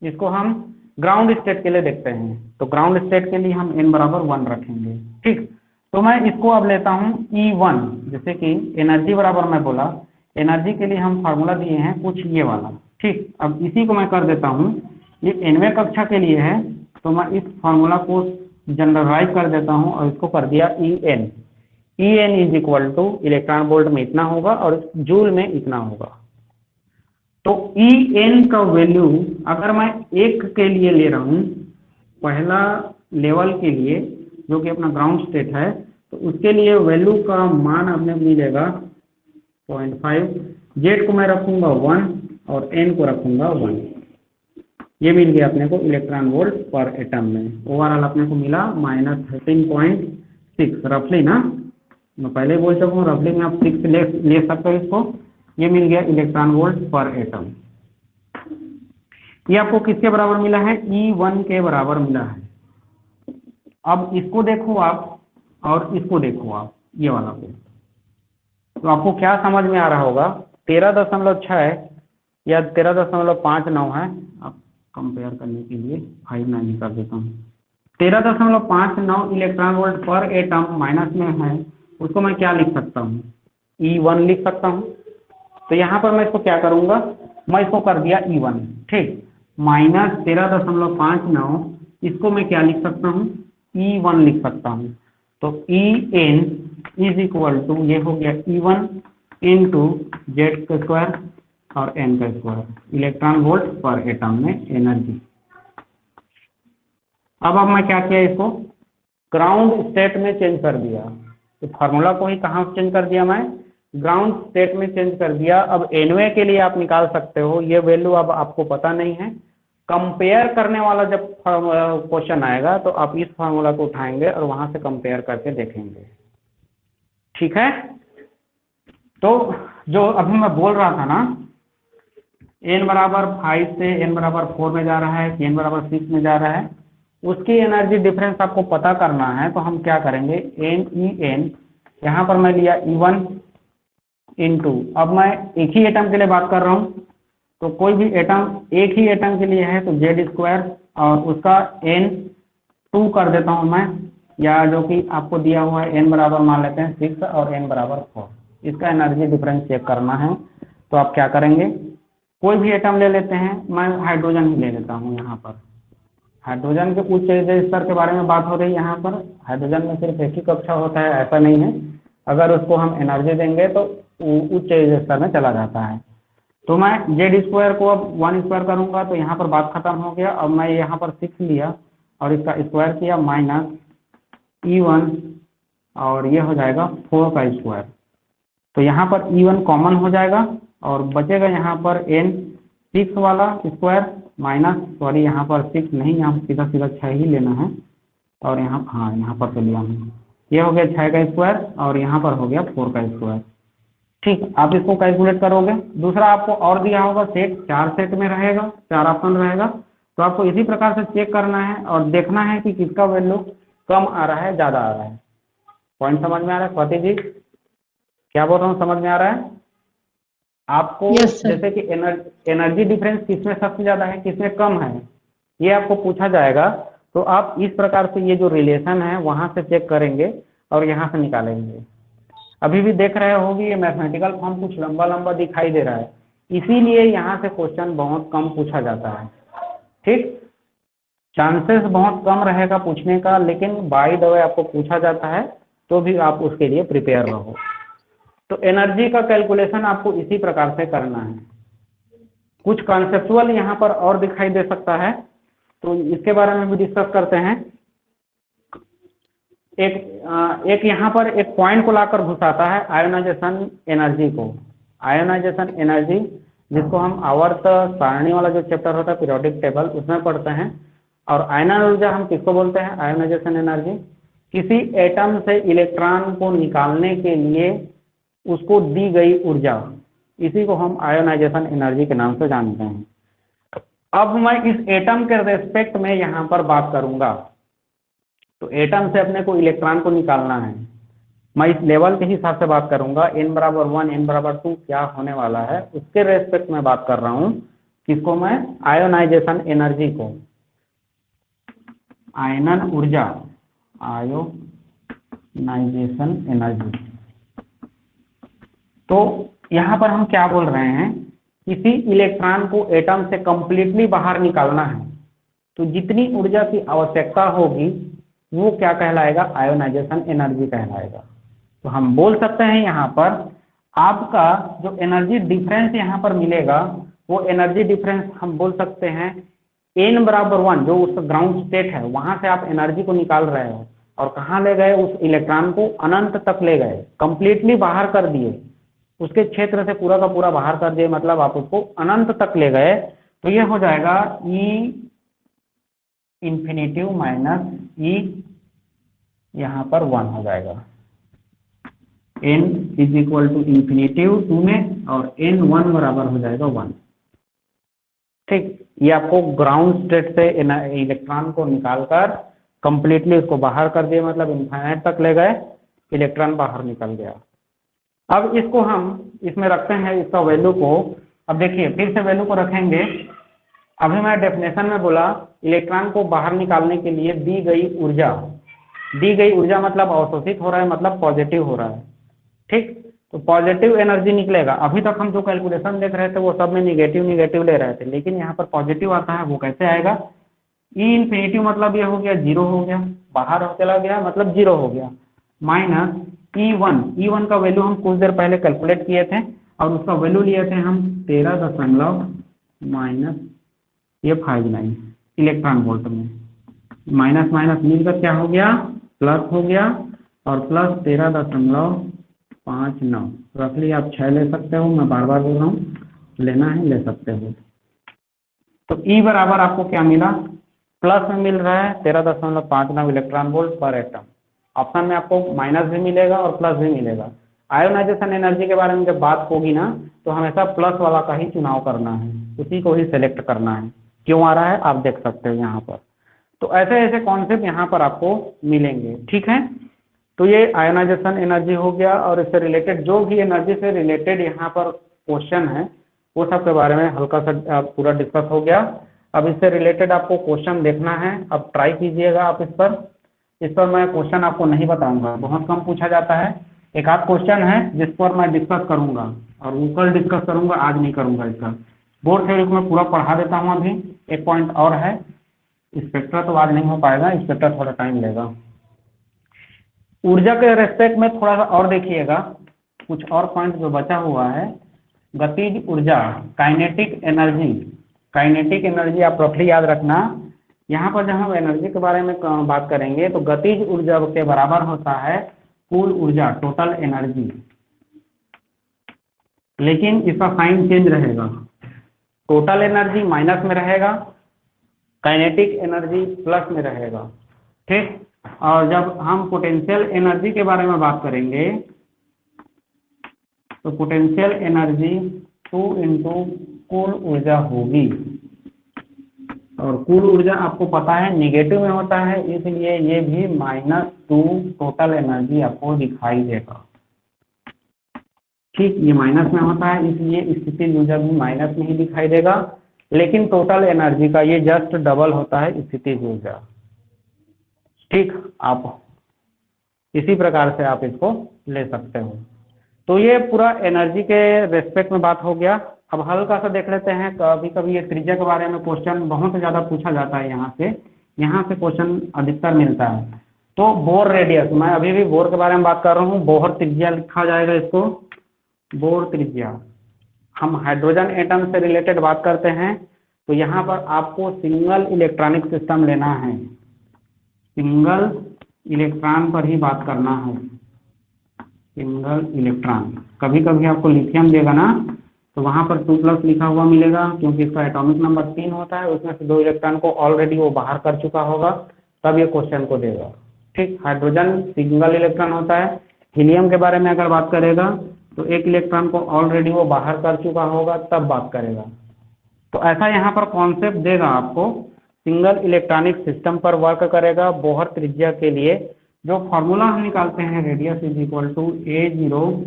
इसको हम ग्राउंड स्टेट के लिए देखते हैं, तो ग्राउंड स्टेट के लिए हम n बराबर 1 रखेंगे। ठीक, तो मैं इसको अब लेता हूँ E1, जैसे कि एनर्जी बराबर मैं बोला, एनर्जी के लिए हम फार्मूला दिए हैं कुछ ये वाला। ठीक, अब इसी को मैं कर देता हूँ, ये nवें कक्षा के लिए है, तो मैं इस फार्मूला को जनरलाइज कर देता हूँ और इसको कर दिया En। En is equal two electron volt में इतना होगा और जूल में इतना होगा। तो En का वैल्यू अगर मैं 1 के लिए ले रहा हूँ, पहला लेवल के लिए जो कि अपना ग्राउंड स्टेट है, तो उसके लिए वैल्यू का मान अपने मिलेगा 0.5। जेड को मैं रखूंगा 1 और n को रखूंगा 1। ये मिल गया अपने को इलेक्ट्रॉन वोल्ट पर एटम में। ओवरऑल अपने को मिला -13.6 रफली ना, मैं पहले बोल चुका हूँ रफली में आप 6 ले सकते हो इसको। ये मिल गया इलेक्ट्रॉन वोल्ट पर एटम। ये आपको किसके बराबर मिला है, E1 के बराबर मिला है। अब इसको देखो आप और इसको देखो आप, ये वाला को, तो आपको क्या समझ में आ रहा होगा, 13.6 या 13.59 है। आप कंपेयर करने के लिए 5 नहीं कर देता हूँ। 13.59 इलेक्ट्रॉन वोल्ट पर एटम माइनस में है, उसको मैं क्या लिख सकता हूँ, E1 लिख सकता हूँ। तो यहाँ पर मैं इसको क्या करूँगा, मैं इसको कर दिया E1। ठीक, -13.59 इसको मैं क्या लिख सकता हूँ, E1 लिख सकता हूँ। तो En इज इक्वल टू, ये हो गया E1 इंटू जेड का स्क्वायर और n का स्क्वायर, इलेक्ट्रॉन वोल्ट पर एटम में एनर्जी। अब मैं क्या किया, इसको ग्राउंड स्टेट में चेंज कर दिया। तो फार्मूला को ही कहाँ चेंज कर दिया, मैं ग्राउंड स्टेट में चेंज कर दिया। अब nवे के लिए आप निकाल सकते हो, ये वैल्यू अब आपको पता नहीं है। कंपेयर करने वाला जब क्वेश्चन आएगा तो आप इस फार्मूला को उठाएंगे और वहां से कंपेयर करके देखेंगे। ठीक है, तो जो अभी मैं बोल रहा था ना, n बराबर 5 से n बराबर 4 में जा रहा है, n बराबर 6 में जा रहा है, उसकी एनर्जी डिफरेंस आपको पता करना है। तो हम क्या करेंगे, En यहाँ पर मैं लिया E1 इंटू, अब मैं एक ही एटम के लिए बात कर रहा हूँ, तो कोई भी एटम एक ही एटम के लिए है तो जेड स्क्वायर और उसका n 2 कर देता हूँ मैं, या जो कि आपको दिया हुआ है n बराबर मान लेते हैं 6 और n बराबर 4। इसका एनर्जी डिफरेंस चेक करना है, तो आप क्या करेंगे, कोई भी एटम ले लेते हैं, मैं हाइड्रोजन ही ले लेता हूँ। यहाँ पर हाइड्रोजन के उच्च स्तर के बारे में बात हो रही है। यहाँ पर हाइड्रोजन में सिर्फ एक ही कक्षा होता है, ऐसा नहीं है, अगर उसको हम एनर्जी देंगे तो उच्च स्तर में चला जाता है। तो मैं जेड स्क्वायर को अब 1 स्क्वायर करूंगा, तो यहाँ पर बात खत्म हो गया। अब मैं यहाँ पर 6 लिया और इसका स्क्वायर किया, -E1 और ये हो जाएगा 4 का स्क्वायर। तो यहाँ पर E1 कॉमन हो जाएगा और बचेगा यहाँ पर n 6 वाला स्क्वायर माइनस, सॉरी यहाँ पर 6 नहीं, यहाँ सीधा 6 ही लेना है। और यहाँ, हाँ यहाँ पर तो लिया हूँ, ये हो गया 6 का स्क्वायर और यहाँ पर हो गया 4 का स्क्वायर। ठीक, आप इसको कैलकुलेट करोगे। दूसरा आपको और दिया होगा सेट, 4 सेट में रहेगा, 4 ऑप्शन रहेगा, तो आपको इसी प्रकार से चेक करना है और देखना है कि किसका वैल्यू कम आ रहा है ज़्यादा आ रहा है। पॉइंट समझ में आ रहा है स्वाति जी? क्या बोल रहा हूँ, समझ में आ रहा है आपको? Yes, sir. जैसे कि एनर्जी डिफरेंस किसमें सबसे ज्यादा है, किसमें कम है, ये आपको पूछा जाएगा, तो आप इस प्रकार से ये जो रिलेशन है वहां से चेक करेंगे और यहाँ से निकालेंगे। अभी भी देख रहे होगी ये मैथमेटिकल फॉर्म कुछ लंबा लंबा दिखाई दे रहा है, इसीलिए यहाँ से क्वेश्चन बहुत कम पूछा जाता है। ठीक, चांसेस बहुत कम रहेगा पूछने का, लेकिन बाय द वे आपको पूछा जाता है तो भी आप उसके लिए प्रिपेयर रहो। तो एनर्जी का कैलकुलेशन आपको इसी प्रकार से करना है। कुछ कॉन्सेप्चुअल यहाँ पर और दिखाई दे सकता है, तो इसके बारे में भी डिस्कस करते हैं। एक यहाँ पर एक पॉइंट को लाकर घुसाता है आयोनाइजेशन एनर्जी को। आयोनाइजेशन एनर्जी जिसको हम आवर्त सारणी वाला जो चैप्टर होता है पीरियोडिक टेबल उसमें पढ़ते हैं। और आयनन ऊर्जा हम किसको बोलते हैं, आयोनाइजेशन एनर्जी, किसी एटम से इलेक्ट्रॉन को निकालने के लिए उसको दी गई ऊर्जा, इसी को हम आयोनाइजेशन एनर्जी के नाम से जानते हैं। अब मैं इस एटम के रेस्पेक्ट में यहाँ पर बात करूंगा। तो एटम से अपने को इलेक्ट्रॉन को निकालना है, मैं इस लेवल के हिसाब से बात करूंगा, n बराबर 1 n बराबर 2 क्या होने वाला है उसके रेस्पेक्ट में बात कर रहा हूं। किसको मैं, आयोनाइजेशन एनर्जी को, आयनन ऊर्जा, आयोनाइजेशन एनर्जी। तो यहाँ पर हम क्या बोल रहे हैं, किसी इलेक्ट्रॉन को एटम से कंप्लीटली बाहर निकालना है, तो जितनी ऊर्जा की आवश्यकता होगी वो क्या कहलाएगा, आयोनाइजेशन एनर्जी कहलाएगा। तो हम बोल सकते हैं यहाँ पर आपका जो एनर्जी डिफरेंस यहाँ पर मिलेगा वो एनर्जी डिफरेंस हम बोल सकते हैं n बराबर 1 जो उस ग्राउंड स्टेट है वहां से आप एनर्जी को निकाल रहे हो और कहाँ ले गए, उस इलेक्ट्रॉन को अनंत तक ले गए, कंप्लीटली बाहर कर दिए, उसके क्षेत्र से पूरा का पूरा बाहर कर दिए, मतलब आप उसको अनंत तक ले गए। तो ये हो जाएगा E इंफिनिटिव माइनस E यहाँ पर 1 हो जाएगा, n is equal to infinitive 2 में और n 1 बराबर हो जाएगा 1। ठीक, ये आपको ग्राउंड स्टेट से इलेक्ट्रॉन को निकालकर कंप्लीटली उसको बाहर कर दिया, मतलब इनफाइनाइट तक ले गए, इलेक्ट्रॉन बाहर निकल गया। अब इसको हम इसमें रखते हैं इसका वैल्यू को। अब देखिए फिर से वैल्यू को रखेंगे। अभी मैं डेफिनेशन में बोला इलेक्ट्रॉन को बाहर निकालने के लिए दी गई ऊर्जा मतलब अवशोषित हो रहा है, मतलब पॉजिटिव हो रहा है। ठीक, तो पॉजिटिव एनर्जी निकलेगा। अभी तक हम जो कैलकुलेशन देख रहे थे वो सब में निगेटिव ले रहे थे, लेकिन यहाँ पर पॉजिटिव आता है। वो कैसे आएगा, ई इन्फिनिटिव मतलब ये हो गया 0 हो गया, बाहर चला गया मतलब 0 हो गया, माइनस E1 का वैल्यू हम कुछ देर पहले कैलकुलेट किए थे और उसका वैल्यू लिए थे हम 13.59 इलेक्ट्रॉन वोल्ट में। माइनस माइनस मिलकर क्या हो गया, प्लस हो गया, और प्लस 13.59 रफली आप 6 ले सकते हो, मैं बार बार बोल रहा हूँ, लेना है ले सकते हो। तो E बराबर आपको क्या मिला, प्लस में मिल रहा है 13.59 इलेक्ट्रॉन वोल्ट पर एटम। ऑप्शन में आपको माइनस भी मिलेगा और प्लस भी मिलेगा। आयोनाइजेशन एनर्जी के बारे में जब बात होगी ना तो हमेशा प्लस वाला का ही चुनाव करना है, उसी को ही सेलेक्ट करना है। क्यों आ रहा है आप देख सकते हो यहाँ पर। तो ऐसे ऐसे कॉन्सेप्ट यहाँ पर आपको मिलेंगे। ठीक है, तो ये आयोनाइजेशन एनर्जी हो गया, और इससे रिलेटेड जो भी एनर्जी से रिलेटेड यहाँ पर क्वेश्चन है वो सब के बारे में हल्का सा पूरा डिस्कस हो गया। अब इससे रिलेटेड आपको क्वेश्चन देखना है, अब ट्राई कीजिएगा आप इस पर मैं क्वेश्चन आपको नहीं बताऊंगा, बहुत कम पूछा जाता है। एक आध क्वेश्चन है जिस पर मैं डिस्कस करूंगा और वो कल डिस्कस करूंगा, आज नहीं करूंगा। इसका बोर्ड थ्योरी को मैं पूरा पढ़ा देता हूँ। अभी एक पॉइंट और है, स्पेक्ट्रा तो आज नहीं हो पाएगा, स्पेक्ट्रा थोड़ा टाइम लेगा। ऊर्जा के रेस्पेक्ट में थोड़ा सा और देखिएगा, कुछ और पॉइंट जो बचा हुआ है। गतिज ऊर्जा, काइनेटिक एनर्जी आप रफली याद रखना। यहाँ पर जब हम एनर्जी के बारे में बात करेंगे तो गतिज ऊर्जा के बराबर होता है कुल ऊर्जा, टोटल एनर्जी, लेकिन इसका साइन चेंज रहेगा। टोटल एनर्जी माइनस में रहेगा, काइनेटिक एनर्जी प्लस में रहेगा। ठीक, और जब हम पोटेंशियल एनर्जी के बारे में बात करेंगे तो पोटेंशियल एनर्जी 2 इंटू कुल ऊर्जा होगी, और कुल ऊर्जा आपको पता है नेगेटिव में होता है, इसलिए ये भी -2 टोटल एनर्जी आपको दिखाई देगा। ठीक, ये माइनस में होता है इसलिए स्थितिज ऊर्जा भी माइनस में ही दिखाई देगा, लेकिन टोटल एनर्जी का ये जस्ट डबल होता है स्थितिज ऊर्जा। ठीक, आप इसी प्रकार से आप इसको ले सकते हो। तो ये पूरा एनर्जी के रेस्पेक्ट में बात हो गया। अब हल्का सा देख लेते हैं, कभी कभी ये त्रिज्या के बारे में क्वेश्चन बहुत ज़्यादा पूछा जाता है, यहाँ से क्वेश्चन अधिकतर मिलता है। तो बोर रेडियस, मैं अभी भी बोर के बारे में बात कर रहा हूँ, बोहर त्रिज्या लिखा जाएगा इसको, बोर त्रिज्या। हम हाइड्रोजन एटम से रिलेटेड बात करते हैं, तो यहाँ पर आपको सिंगल इलेक्ट्रॉनिक सिस्टम लेना है, सिंगल इलेक्ट्रॉन पर ही बात करना है, सिंगल इलेक्ट्रॉन। कभी कभी आपको लिथियम देगा ना, तो वहाँ पर 2+ लिखा हुआ मिलेगा, क्योंकि इसका एटॉमिक नंबर 3 होता है, उसमें से 2 इलेक्ट्रॉन को ऑलरेडी वो बाहर कर चुका होगा, तब ये क्वेश्चन को देगा। ठीक, हाइड्रोजन सिंगल इलेक्ट्रॉन होता है। हीलियम के बारे में अगर बात करेगा तो 1 इलेक्ट्रॉन को ऑलरेडी वो बाहर कर चुका होगा, तब बात करेगा। तो ऐसा यहाँ पर कॉन्सेप्ट देगा आपको, सिंगल इलेक्ट्रॉनिक सिस्टम पर वर्क करेगा बोहर त्रिज्या के लिए। जो फॉर्मूला हम निकालते हैं, radius is equal to A0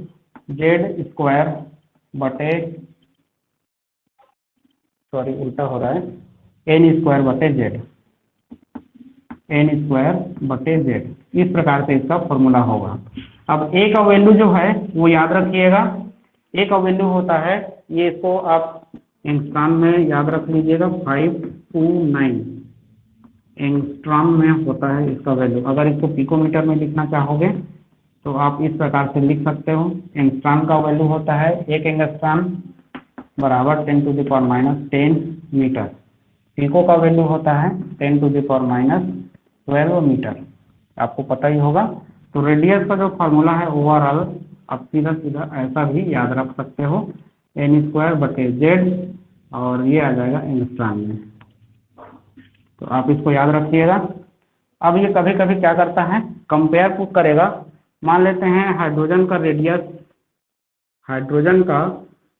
Z² बटे, सॉरी उल्टा हो रहा है, N² बटे Z, N² बटे Z, इस प्रकार से इसका फॉर्मूला होगा। अब A का वैल्यू जो है वो याद रखिएगा, A का वैल्यू होता है, ये इसको आप एंगस्ट्रॉम में याद रख लीजिएगा, 529 एंगस्ट्रॉम में होता है इसका वैल्यू। अगर इसको पिकोमीटर में लिखना चाहोगे तो आप इस प्रकार से लिख सकते हो। एंगस्ट्रॉम का वैल्यू होता है 1 एंगस्ट्रॉम बराबर 10⁻10 मीटर। पिको का वैल्यू होता है 10⁻12 मीटर, आपको पता ही होगा। तो रेडियस का जो फार्मूला है ओवरऑल आप सीधा सीधा ऐसा भी याद रख सकते हो, N² बटे Z, और ये आ जाएगा एंगस्ट्रॉम में। तो आप इसको याद रखिएगा। अब ये कभी कभी क्या करता है, कंपेयर करेगा। मान लेते हैं हाइड्रोजन का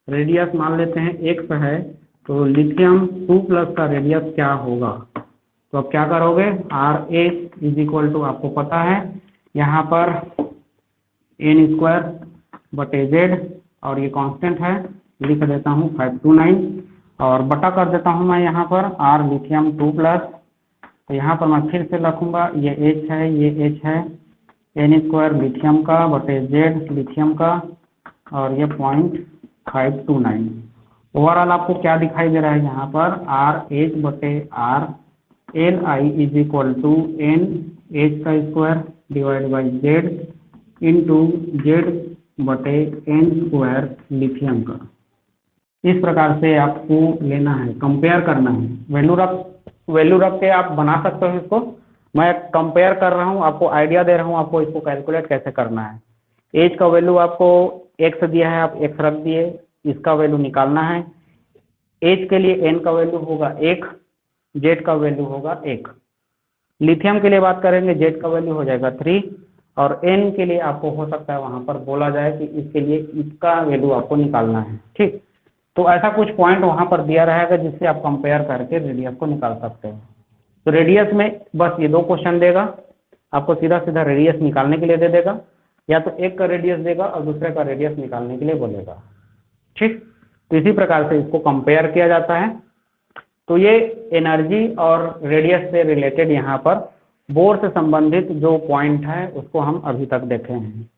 रेडियस मान लेते हैं X है, तो लिथियम 2+ का रेडियस क्या होगा। तो अब क्या करोगे, RH इज इक्वल टू, आपको पता है यहाँ पर N² बटे Z, और ये कांस्टेंट है, लिख देता हूँ 529, और बटा कर देता हूँ मैं यहाँ पर R लिथियम 2+। तो यहाँ पर मैं फिर से लिखूंगा, ये H है, ये H है, N² लिथियम का बटे Z लिथियम का, और ये 0.529। ओवरऑल आपको क्या दिखाई दे रहा है यहाँ पर, RH बटे R Li is equal to NH² divide by Z into Z बटे N² लिथियम का। इस प्रकार से आपको लेना है, कंपेयर करना है, वैल्यू रख के आप बना सकते हो इसको। मैं कंपेयर कर रहा हूँ, आपको आइडिया दे रहा हूँ, आपको इसको कैलकुलेट कैसे करना है। एज का वैल्यू आपको x दिया है, आप x रख दिए, इसका वैल्यू निकालना है। एज के लिए n का वैल्यू होगा 1, z का वैल्यू होगा 1। लिथियम के लिए बात करेंगे, z का वैल्यू हो जाएगा 3, और n के लिए आपको हो सकता है वहां पर बोला जाए कि इसके लिए इसका वैल्यू आपको निकालना है। ठीक, तो ऐसा कुछ पॉइंट वहां पर दिया रहेगा जिससे आप कंपेयर करके रेडियस को निकाल सकते हो। तो रेडियस में बस ये 2 क्वेश्चन देगा, आपको सीधा सीधा रेडियस निकालने के लिए दे देगा, या तो एक का रेडियस देगा और दूसरे का रेडियस निकालने के लिए बोलेगा। ठीक, तो इसी प्रकार से इसको कंपेयर किया जाता है। तो ये एनर्जी और रेडियस से रिलेटेड यहाँ पर बोर से संबंधित जो पॉइंट है उसको हम अभी तक देखे हैं।